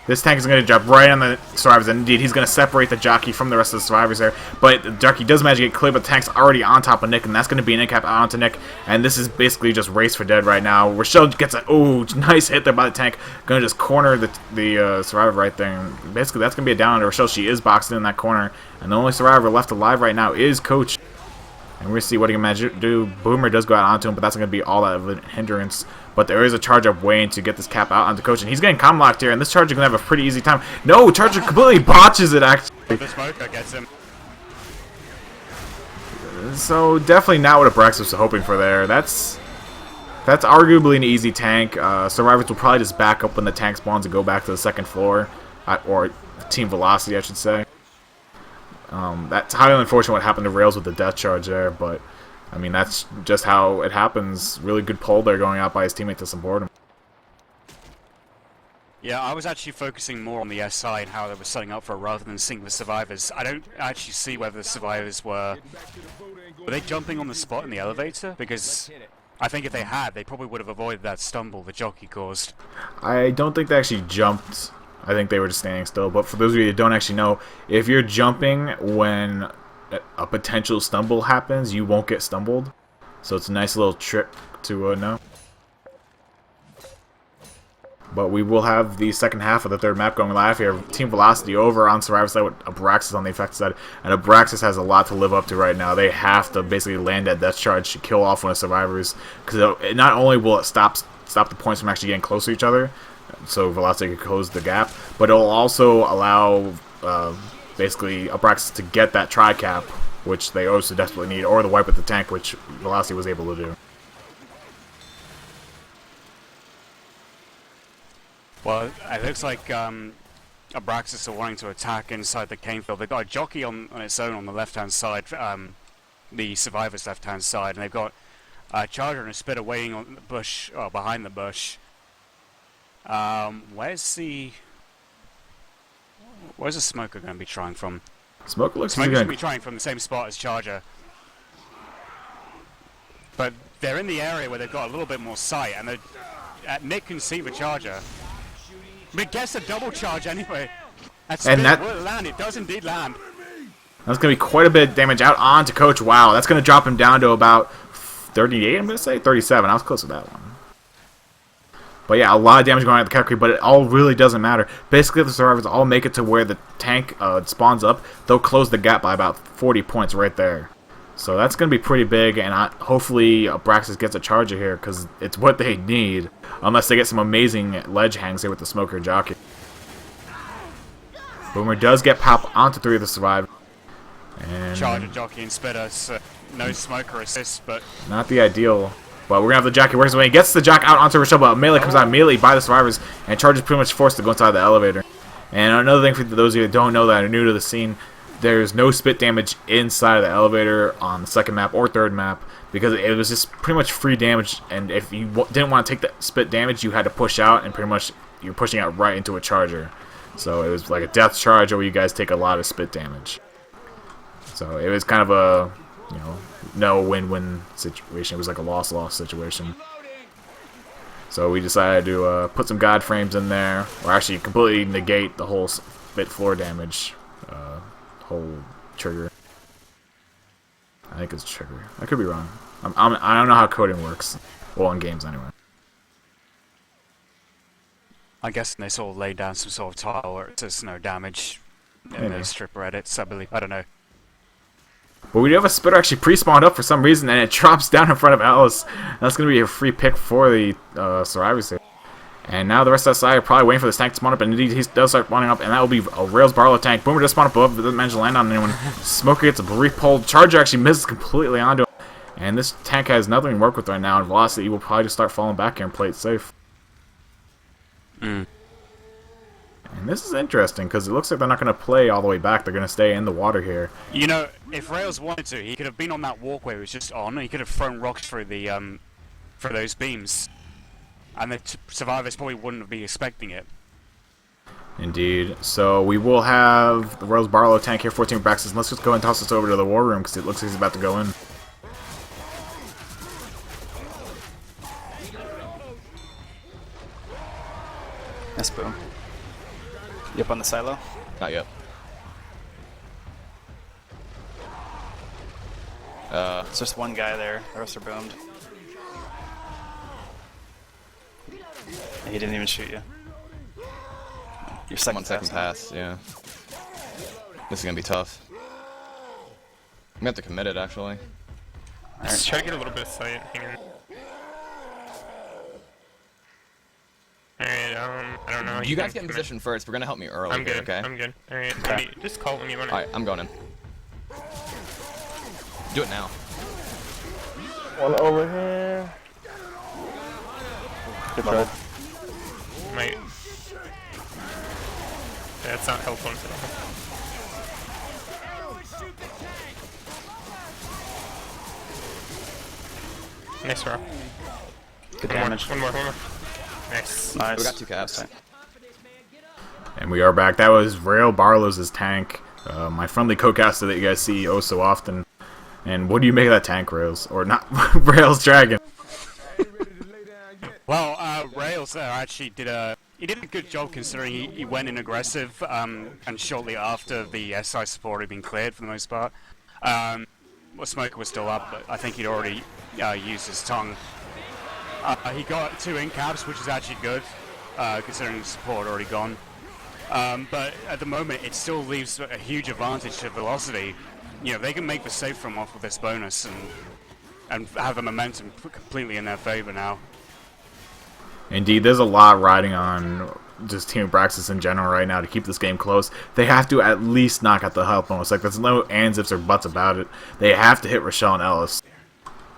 This tank is going to drop right on the Survivors, and indeed, he's going to separate the Jockey from the rest of the Survivors there. But the Jockey does manage to get clear, but the tank's already on top of Nick, and that's going to be an in-cap out onto Nick. And this is basically just race for dead right now. Rochelle gets a nice hit there by the tank. Going to just corner the Survivor right there. Basically, that's going to be a down to Rochelle. She is boxed in that corner, and the only Survivor left alive right now is Coach. And we're going to see what he can manage to do. Boomer does go out onto him, but that's going to be all that of a hindrance. But there is a charge up waiting to get this cap out onto Coach. And he's getting comm locked here, and this Charger going to have a pretty easy time. No, Charger completely botches it, actually. The Smoker gets him. So definitely not what Abraxas was hoping for there. That's arguably an easy tank. Survivors will probably just back up when the tank spawns and go back to the second floor, or team velocity, I should say. That's highly unfortunate what happened to Rails with the death charge there, but I mean that's just how it happens. Really good pull there going out by his teammate to support him. Yeah, I was actually focusing more on the SI and how they were setting up for it rather than seeing the survivors. I don't actually see whether the survivors were they jumping on the spot in the elevator? Because I think if they had, they probably would have avoided that stumble the jockey caused. I don't think they actually jumped. I think they were just standing still. But for those of you that don't actually know, if you're jumping when a potential stumble happens, you won't get stumbled. So it's a nice little trick to know. But we will have the second half of the third map going live here. Team Velocity over on Survivor side with Abraxas on the effective side. And Abraxas has a lot to live up to right now. They have to basically land that death charge to kill off one of the survivors. Because not only will it stop the points from actually getting close to each other, so Velocity can close the gap, but it'll also allow basically Abraxas to get that tri-cap, which they also desperately need, or the wipe with the tank, which Velocity was able to do. Well, it looks like Abraxas are wanting to attack inside the cane field. They've got a jockey on its own on the left-hand side, the survivors' left-hand side, and they've got a charger and a spitter waiting on the bush, or behind the bush. Where's the smoker going to be trying from? Smoker looks Smoker's going to be trying from the same spot as Charger. But they're in the area where they've got a little bit more sight, and Nick can see the Charger. But it gets a double charge anyway. Will it land? It does indeed land. That's going to be quite a bit of damage out onto Coach. Wow, that's going to drop him down to about 38, I'm going to say? 37. I was close to that one. But yeah, a lot of damage going on at the Calcrete, but it all really doesn't matter. Basically, if the survivors all make it to where the tank spawns up, they'll close the gap by about 40 points right there. So that's going to be pretty big, and hopefully Abraxas gets a charger here, because it's what they need, unless they get some amazing ledge hangs here with the smoker jockey. Boomer does get pop onto 3 of the survivors. And Charger, jockey, and spitter, so no smoker assist, but not the ideal. But we're going to have the jockey work his way. He gets the jock out onto Rochelle, but melee comes out immediately by the survivors, and Charge is pretty much forced to go inside the elevator. And another thing for those of you that don't know that are new to the scene, there's no spit damage inside of the elevator on the second map or third map, because it was just pretty much free damage, and if you didn't want to take that spit damage, you had to push out, and pretty much you're pushing out right into a charger. So it was like a death charge, where you guys take a lot of spit damage. So it was kind of a, no win-win situation. It was like a loss-loss situation. So we decided to put some God frames in there, or actually completely negate the whole spit floor damage, whole trigger. I think it's trigger. I could be wrong. I don't know how coding works. Well, in games anyway. I guess they sort of laid down some sort of tile where it says no damage in the stripper edits, I believe. I don't know. But we do have a spitter actually pre-spawned up for some reason, and it drops down in front of Alice. That's going to be a free pick for the survivors here. And now the rest of that side are probably waiting for this tank to spawn up, and indeed he does start spawning up, and that will be a Rails Barlow tank. Boomer does spawn up above, but doesn't manage to land on anyone. Smoker gets a brief pull. Charger actually misses completely onto him. And this tank has nothing to work with right now, and Velocity will probably just start falling back here and play it safe. And this is interesting, because it looks like they're not going to play all the way back. They're going to stay in the water here. You know, if Rails wanted to, he could have been on that walkway it was just on, and he could have thrown rocks through the for those beams. And the survivors probably wouldn't be expecting it. Indeed. So we will have the Rails Barlow tank here, 14 Abraxas. Let's just go and toss this over to the war room, because it looks like he's about to go in. Yes, boom. You up on the silo? Not yet. It's just one guy there. The rest are boomed. He didn't even shoot you. Your second pass, yeah. This is gonna be tough. I'm gonna have to commit it, actually. Just try to get a little bit of sight. Hang on. Alright, I don't know. You guys get in position first. We're gonna help me early. I'm good, okay? I'm good. Alright, just call when you want to. Alright, I'm going in. Do it now. One over here. Good try. Mate. Yeah, it's not helpful at all. Nice row. Good One more, damage. one more. Nice. Nice. We got 2 caps. And we are back. That was Rail Barlow's tank. My friendly co-caster that you guys see oh so often. And what do you make of that tank, Rails? Or not, Rails Dragon? Well, Rails there actually did a good job considering he went in aggressive, and shortly after the SI support had been cleared for the most part. Well, Smoker was still up, but I think he'd already used his tongue. He got 2 in-caps, which is actually good, considering the support had already gone. But at the moment, it still leaves a huge advantage to Velocity. You know, they can make the save from off with this bonus and have the momentum completely in their favor now. Indeed, there's a lot riding on just Team Abraxas in general right now to keep this game close. They have to at least knock out the health bonus. Like, there's no ands, ifs, or buts about it. They have to hit Rochelle and Ellis.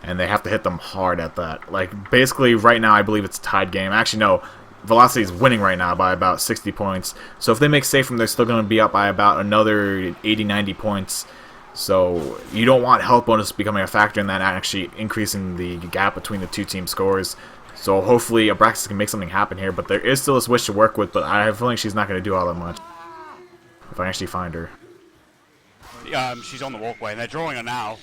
And they have to hit them hard at that. Like, basically, right now, I believe it's a tied game. Actually, no. Velocity is winning right now by about 60 points. So if they make save from, they're still going to be up by about another 80, 90 points. So you don't want health bonus becoming a factor in that, actually increasing the gap between the 2 team scores. So hopefully Abraxas can make something happen here, but there is still a switch to work with, but I have a feeling she's not going to do all that much. If I actually find her. She's on the walkway, and they're drawing her now.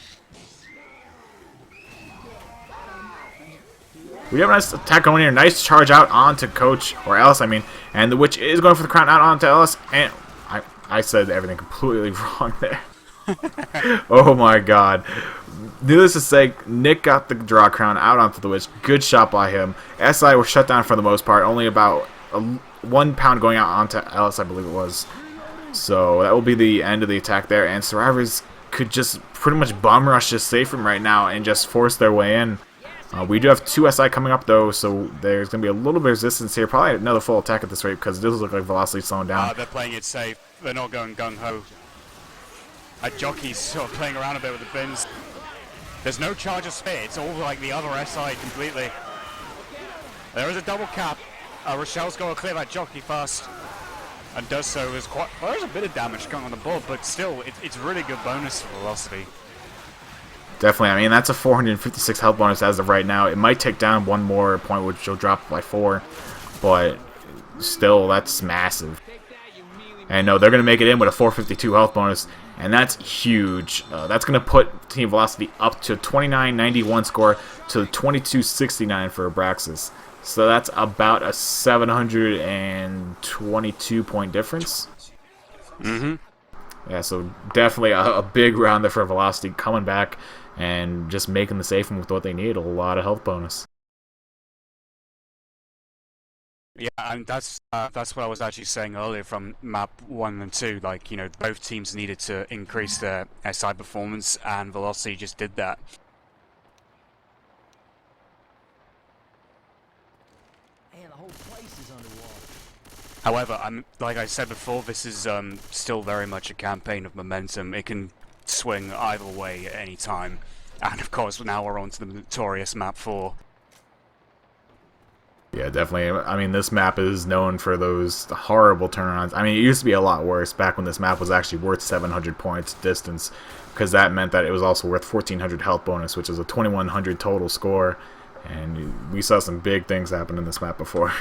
We have a nice attack going here. Nice charge out onto Coach, or Ellis, I mean. And the Witch is going for the crown out onto Ellis. And I said everything completely wrong there. Oh my god. Needless to say, Nick got the draw crown out onto the Witch. Good shot by him. SI were shut down for the most part. Only about 1 pound going out onto Ellis, I believe it was. So that will be the end of the attack there. And Survivors could just pretty much bum rush this safe room right now and just force their way in. We do have 2 SI coming up though, so there's going to be a little bit of resistance here. Probably another full attack at this rate because it does look like Velocity slowing down. They're playing it safe. They're not going gung-ho. Jockey's sort of playing around a bit with the bins. There's no charge of spit. It's all like the other SI completely. There is a double cap. Rochelle's going to clear that jockey fast. And does so. There's a bit of damage going on the board, but still, it's really good bonus for Velocity. Definitely. I mean, that's a 456 health bonus as of right now. It might take down 1 more point, which will drop by 4. But still, that's massive. And no, they're going to make it in with a 452 health bonus. And that's huge. That's going to put Team Velocity up to 2991 score to 2269 for Abraxas. So that's about a 722 point difference. Mm-hmm. Yeah, so definitely a big round there for Velocity coming back and just making the safe with what they need. A lot of health bonus. Yeah, and that's what I was actually saying earlier from map 1 and 2. Like, you know, both teams needed to increase their SI performance, and Velocity just did that. Man, the whole place is underwater. However, like I said before, this is still very much a campaign of momentum. It can swing either way at any time. And of course, now we're on to the notorious map 4. Yeah, definitely. I mean, this map is known for those horrible turnarounds. I mean, it used to be a lot worse back when this map was actually worth 700 points distance, because that meant that it was also worth 1400 health bonus, which is a 2100 total score. And we saw some big things happen in this map before.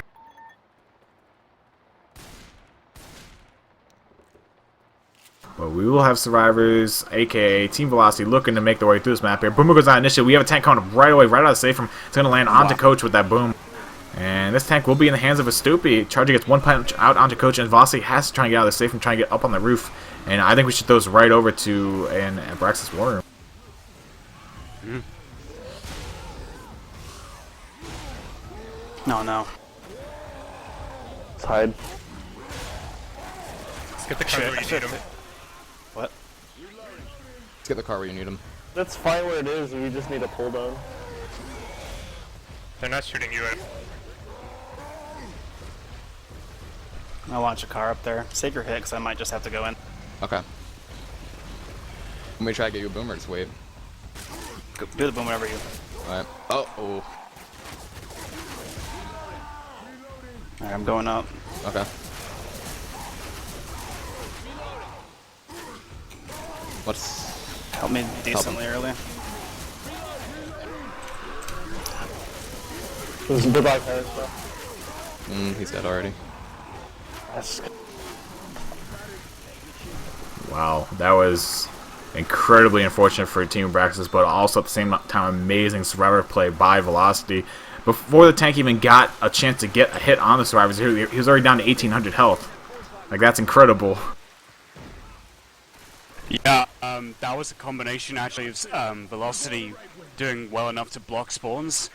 But we will have Survivors, aka Team Velocity, looking to make their way through this map here. Boomer goes on initially. We have a tank coming right away, right out of the safe room. It's going to land onto Coach with that boom. And this tank will be in the hands of a Stoopy. Charger gets 1 punch out onto Coach, and Velocity has to try and get out of the safe and try and get up on the roof. And I think we should throw this right over to an Abraxas War Room. No. Let's hide. Let's get the car where you need him. What? Let's get the car where you need them. That's fine where it is, we just need a pull down. They're not shooting you at. I'll launch a car up there. Save your hit, because I might just have to go in. Okay. Let me try to get you a boomer, just wait. Do the boom whenever you. Alright. Oh, oh. Alright, I'm going up. Okay. What's... Help me decently early. Goodbye, Paris, bro. He's dead already. Yes. Wow, that was incredibly unfortunate for Team Abraxas, but also at the same time amazing survivor play by Velocity. Before the tank even got a chance to get a hit on the survivors, he was already down to 1800 health. Like, that's incredible. Yeah, that was a combination actually of Velocity doing well enough to block spawns,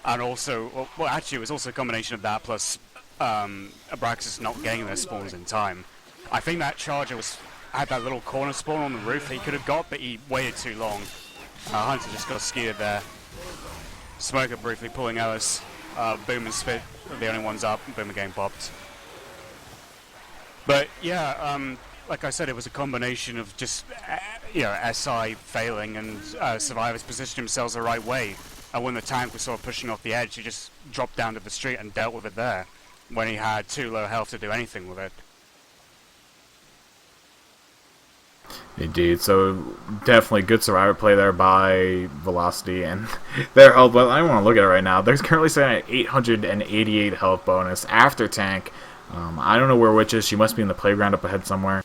and also, well actually it was also a combination of that plus Abraxas not getting their spawns in time. I think that Charger had that little corner spawn on the roof that he could have got, but he waited too long. Hunter just got skewered there. Smoker briefly pulling Ellis. Boom and Spit are the only ones up, Boom again popped. But yeah, like I said, it was a combination of just, you know, SI failing and survivors positioned themselves the right way. And when the tank was sort of pushing off the edge, he just dropped down to the street and dealt with it there, when he had too low health to do anything with it. Indeed, so definitely good survivor play there by Velocity, and their health, well, I don't want to look at it right now. They're currently sitting at 888 health bonus after tank. I don't know where Witch is. She must be in the playground up ahead somewhere.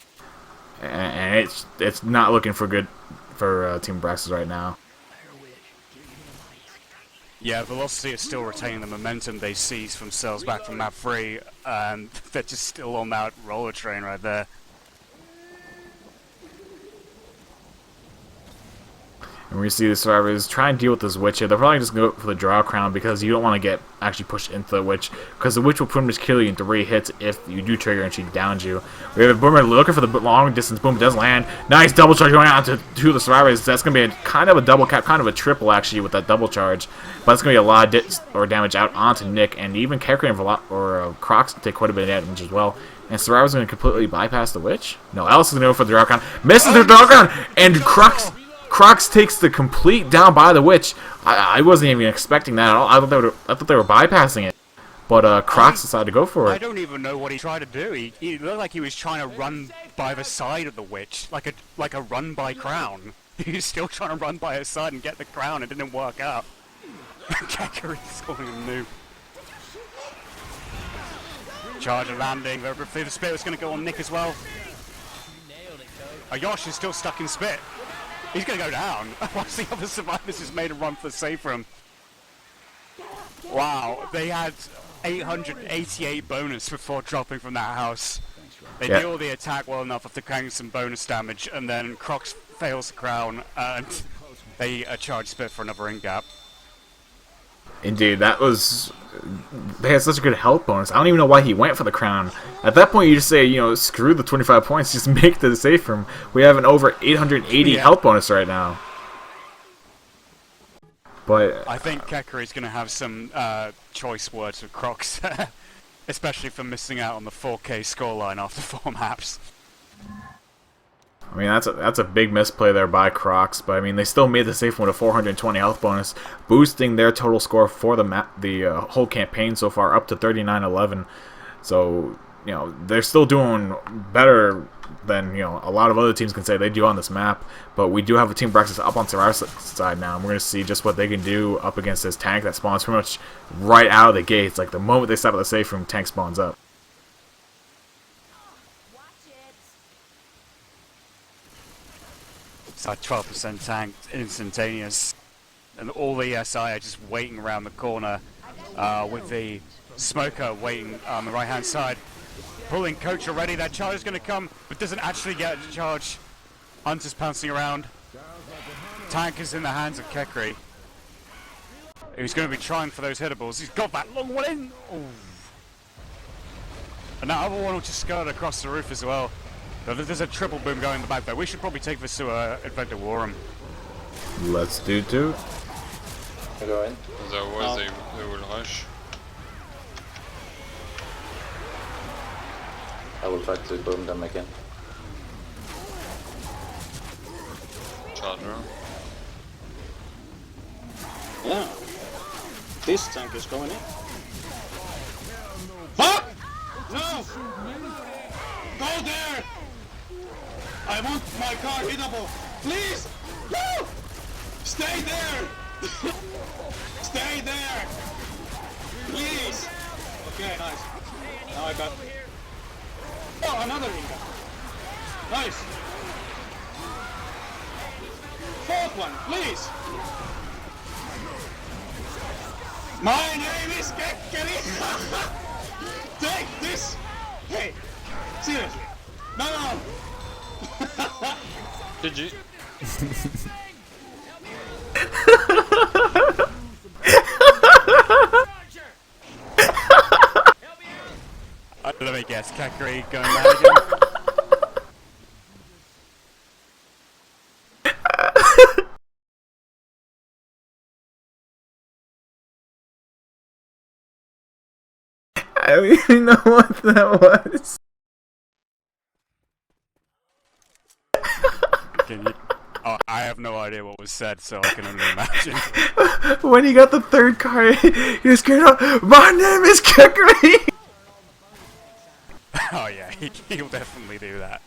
And it's not looking for good for Team Abraxas right now. Yeah, Velocity is still retaining the momentum they seized from cells back from map 3, and they're just still on that roller train right there. And we see the survivors try and deal with this Witch here. They're probably just going to go for the draw crown because you don't want to get actually pushed into the Witch, because the Witch will pretty much kill you in 3 hits if you do trigger and she downs you. We have a Boomer looking for the long distance boom. Does land. Nice double charge going out to two of the survivors. That's going to be kind of a double cap, kind of a triple actually with that double charge. But it's going to be a lot of damage out onto Nick, and even Kekri and Crocs take quite a bit of damage as well. And Survivor's going to completely bypass the Witch. No, Alice is going to go for the draw crown. Misses the draw crown, and Crocs takes the complete down by the Witch. I wasn't even expecting that at all. I thought they were bypassing it, but Crocs decided to go for it. I don't even know what he tried to do. He looked like he was trying to run by the side of the Witch, like a run by crown. He was still trying to run by her side and get the crown. It didn't work out. Kekri's calling him noob. Charger landing. The spit was going to go on Nick as well. Yosh is still stuck in spit. He's going to go down. Once the other survivors just made a run for the save for him. Wow, they had 888 bonus before dropping from that house. They deal the attack well enough after carrying some bonus damage, and then Crocs fails the crown, and they charge Spit for another in gap. Indeed, that was... They had such a good health bonus. I don't even know why he went for the crown. At that point, you just say, you know, screw the 25 points, just make the save for him. We have an over 880 health bonus right now. But I think Kekri's going to have some choice words with Crocs, especially for missing out on the 4K scoreline after 4 maps. I mean, that's a big misplay there by Crocs, but I mean, they still made the save with a 420 health bonus, boosting their total score for the whole campaign so far up to 39-11. So, you know, they're still doing better than, you know, a lot of other teams can say they do on this map. But we do have a Team Abraxas up on Survivor's side now, and we're going to see just what they can do up against this tank that spawns pretty much right out of the gates. Like, the moment they step at the safe room, tank spawns up. It's like 12% tank, instantaneous. And all the SI are just waiting around the corner with the Smoker waiting on the right-hand side. Pulling Coach already, that charge is going to come, but doesn't actually get a charge. Hunter's pouncing around. Tank is in the hands of Kekri. He's going to be trying for those hittables. He's got that long one in! Ooh. And that other one will just skirt across the roof as well. There's a triple boom going in the back there. We should probably take this to Infected Warrum. Let's do two. Go in. Otherwise they will rush. I will try to boom them again. Charger. Yeah. This tank is going in. Fuck! No! Go there! I want my car hittable! Please! No! Stay there! Stay there! Please! Okay, nice. Now I got... Oh, another Inca! Nice! Fourth one, please! My name is Kekkeri! Take this! Hey! Seriously! No! Did you? Let me guess, Kakari going mad again? I don't even know what that was. Can you... Oh, I have no idea what was said, so I can only imagine. When he got the third card, he was scared out. My name is Kekkeri! Oh yeah, he'll definitely do that.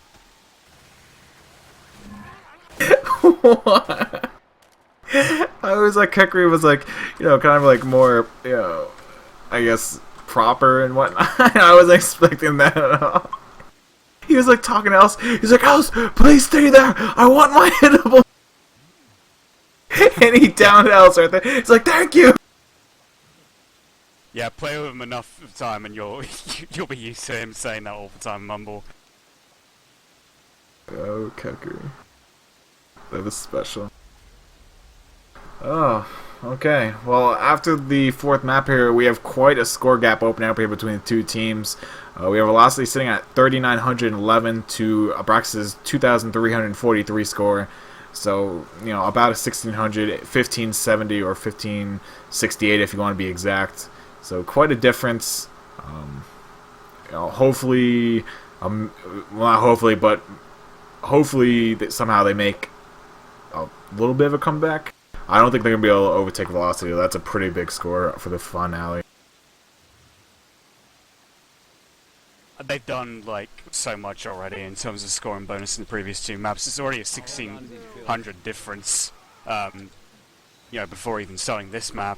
What? I was like, Kekkeri was like, you know, kind of like more, you know, I guess, proper and whatnot. I wasn't expecting that at all. He was like talking to Alice. He's like, Alice, please stay there. I want my hittable. And he downed Alice right there. He's like, thank you. Yeah, play with him enough time and you'll be used to him saying that all the time, Mumble. Oh, Kekkeri. That was special. Oh, okay. Well, after the fourth map here, we have quite a score gap opening up here between the two teams. We have Velocity sitting at 3,911 to Abraxas' 2,343 score. So, you know, about a 1,600, 1,570 or 1,568 if you want to be exact. So, quite a difference. You know, hopefully, well, not hopefully, but hopefully that somehow they make a little bit of a comeback. I don't think they're going to be able to overtake Velocity. That's a pretty big score for the finale. They've done, like, so much already in terms of scoring bonus in the previous two maps. It's already a 1,600 difference, you know, before even starting this map.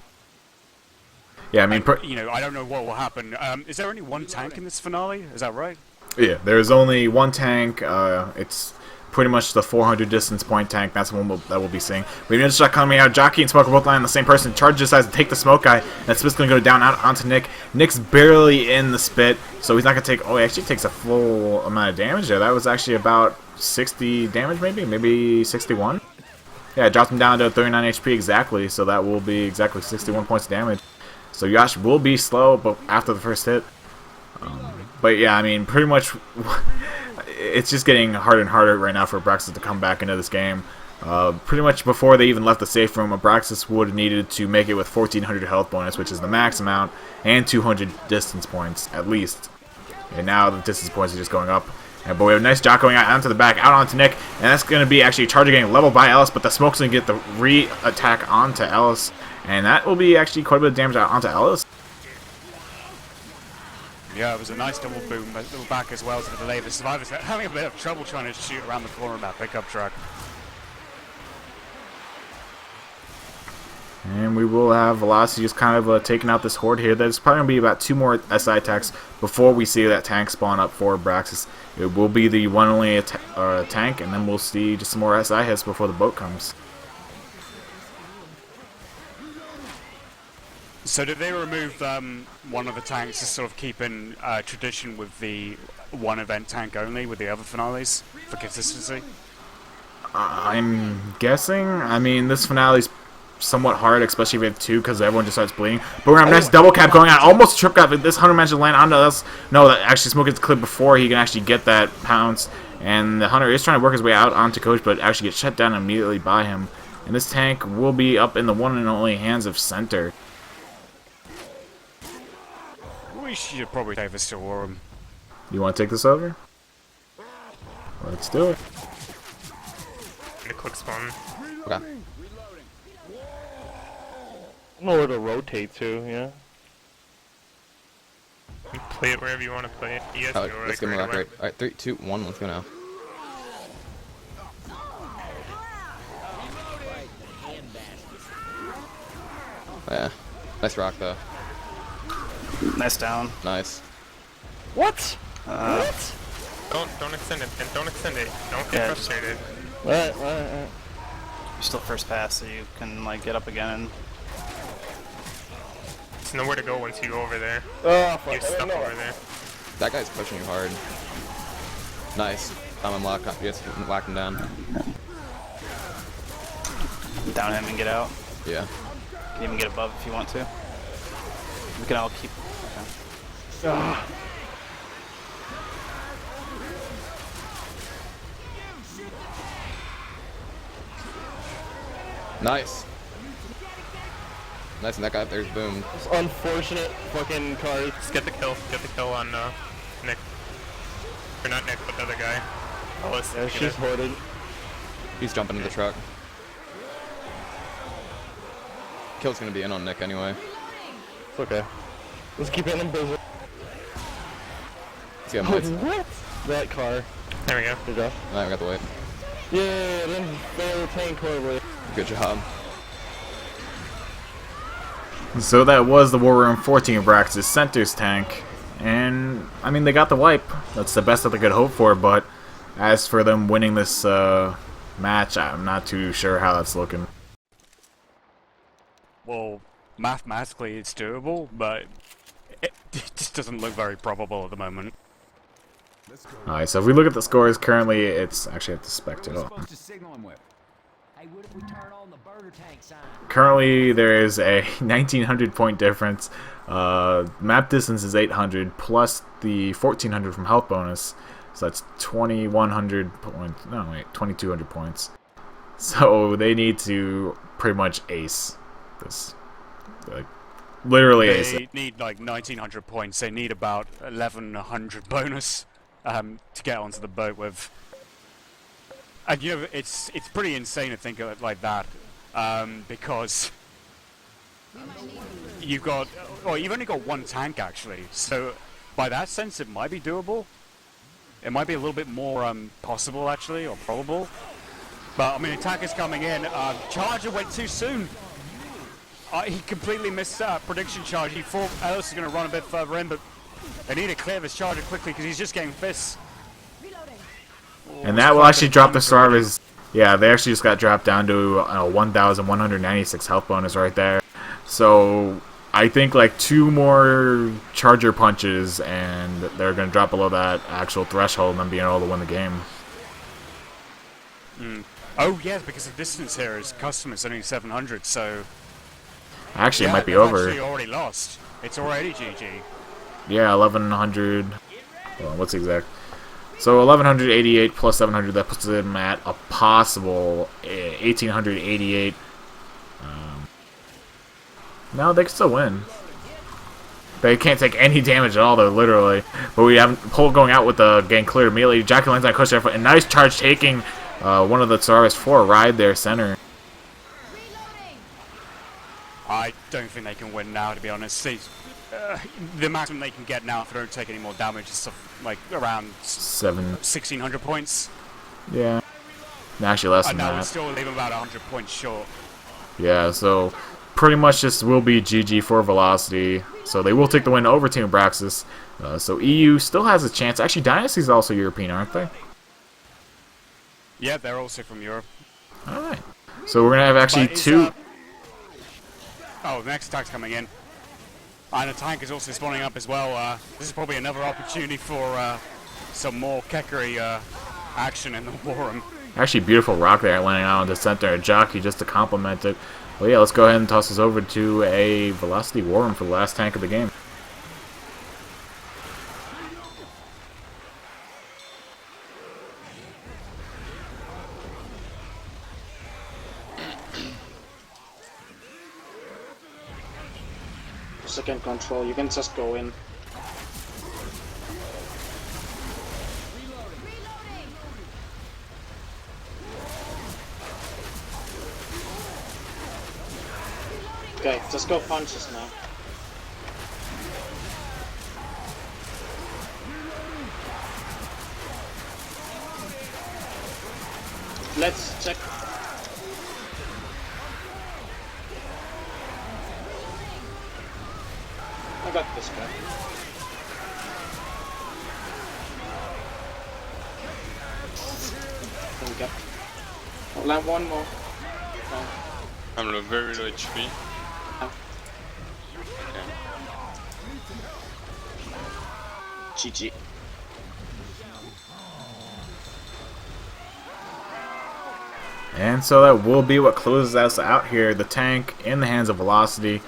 Yeah, I mean... you know, I don't know what will happen. Is there only one tank in this finale? Is that right? Yeah, there's only one tank. It's pretty much the 400 distance point tank. That's the one that we'll be seeing. We have a shot coming out. Jockey and Smoke are both lying on the same person. Charge decides to take the Smoke guy. And Spit's going to go down out onto Nick. Nick's barely in the Spit, so he's not going to take... Oh, he actually takes a full amount of damage there. That was actually about 60 damage, maybe 61. Yeah, it dropped him down to 39 HP exactly, so that will be exactly 61 points of damage. So Yash will be slow but after the first hit. But yeah, I mean, pretty much... It's just getting harder and harder right now for Abraxas to come back into this game. Pretty much before they even left the safe room, Abraxas would have needed to make it with 1,400 health bonus, which is the max amount, and 200 distance points, at least. And now the distance points are just going up. But we have a nice jock going out onto the back, out onto Nick, and that's going to be actually Charger getting leveled by Ellis, but the Smoke's going to get the re-attack onto Ellis, and that will be actually quite a bit of damage onto Ellis. Yeah, it was a nice double boom, a little back as well to the delay. The survivors are having a bit of trouble trying to shoot around the corner of that pickup truck. And we will have Velocity just kind of taking out this horde here. There's probably going to be about 2 more SI attacks before we see that tank spawn up for Abraxas. It will be the one only tank, and then we'll see just some more SI hits before the boat comes. So did they remove one of the tanks to sort of keep in tradition with the one event tank only with the other finales for consistency? I'm guessing. I mean, this finale's somewhat hard, especially if we have 2, because everyone just starts bleeding. But we're going to have a nice double cap going on. Almost a trip cap. This Hunter managed to land onto us. No, that actually Smoke gets clipped before he can actually get that pounce. And the Hunter is trying to work his way out onto Coach, but actually gets shut down immediately by him. And this tank will be up in the one and only hands of Center. We should probably take this to war him. You want to take this over? Let's do it. A quick spawn. Okay. know where to rotate to, yeah. You play it wherever you want to play it. You guys Oh, can go let's like get him right rock away. right. Alright, 3, 2, 1, let's go now. Yeah. Nice rock though. Nice down. Nice. What? What? Don't extend it, and don't extend it. Don't get Yeah, frustrated. What? You're still first pass, so you can like get up again and There's nowhere to go once you go over there. Oh, fuck. You're stuck over there. That guy's pushing you hard. Nice. I'm locked. Yes, lock him down. down him and get out. Yeah. You can even get above if you want to. We can all keep. Okay. Nice. Nice, and that guy up there's boom. This unfortunate fucking card. Just get the kill. Get the kill on Nick. Or not Nick, but the other guy. Oh, let's Yeah, get she's it. hoarded. He's jumping into the truck. Kill's gonna be in on Nick anyway. It's okay. Let's keep hitting him busy. He's got mites. What? That car. There we go. Good job. Alright, we got the weight. Yeah, then they were playing horribly. Good job. So that was the War Room 14 Abraxas Centers tank. And, I mean, they got the wipe. That's the best that they could hope for, but as for them winning this match, I'm not too sure how that's looking. Well, mathematically it's doable, but it just doesn't look very probable at the moment. Alright, so if we look at the scores, currently it's actually at the spec it all. Hey, what if we turn on the burner tank sign? Currently there is a 1900 point difference. Map distance is 800 plus the 1400 from health bonus. So that's 2100 points. No, wait, 2200 points. So they need to pretty much ace this. Like, literally ace it. They need like 1900 points. They need about 1100 bonus to get onto the boat with. And you know, it's pretty insane to think of it like that, because you've got, well, you've only got one tank actually. So by that sense, it might be doable. It might be a little bit more possible actually, or probable. But I mean, attack is coming in. Charger went too soon. He completely missed prediction charge. He thought Ellis was going to run a bit further in, but they need to clear this charger quickly because he's just getting fists. And that will actually drop the Starvers. Yeah, they actually just got dropped down to 1,196 health bonus right there. So I think like 2 more Charger punches and they're going to drop below that actual threshold and then being able to win the game. Oh yes, because the distance here is custom. It's only 700, so Actually, yeah, it might be they've over. actually already lost. It's already GG. Yeah, 1,100. Well, what's the exact? So 1,188 plus 700, that puts them at a possible 1,888. No, they can still win. They can't take any damage at all, though, literally. But we have Pole going out with the getting cleared immediately. Jackie lands on cushion, and nice charge taking one of the Tsarus for a ride there, center. I don't think they can win now, to be honest. The maximum they can get now if they don't take any more damage is stuff like around 1,600 points. Yeah. Actually, less than And that would that. still leave them about 100 points short. Yeah, so pretty much just will be GG for Velocity. So they will take the win over Team Abraxas. So EU still has a chance. Actually, Dynasty's also European, aren't they? Yeah, they're also from Europe. Alright. So we're going to have actually But is, 2... Oh, the next attack's coming in. And a tank is also spawning up as well. This is probably another opportunity for some more Kekkeri action in the war room. Actually, beautiful rock there landing out on the center. A jockey just to complement it. Well, yeah, let's go ahead and toss this over to a Velocity war room for the last tank of the game. Second control, you can just go in. Okay, just go punches now. Let's check. I got this guy. There we go. I'll land one more. Oh. I'm very low HP. Oh. GG. And so that will be what closes us out here. The tank in the hands of Velocity.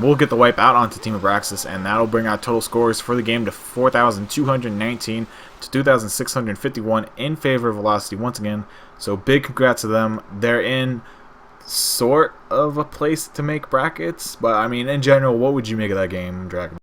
We'll get the wipe out onto Team Abraxas, and that'll bring our total scores for the game to 4,219 to 2,651 in favor of Velocity once again. So big congrats to them. They're in sort of a place to make brackets, but I mean, in general, what would you make of that game, Dragon?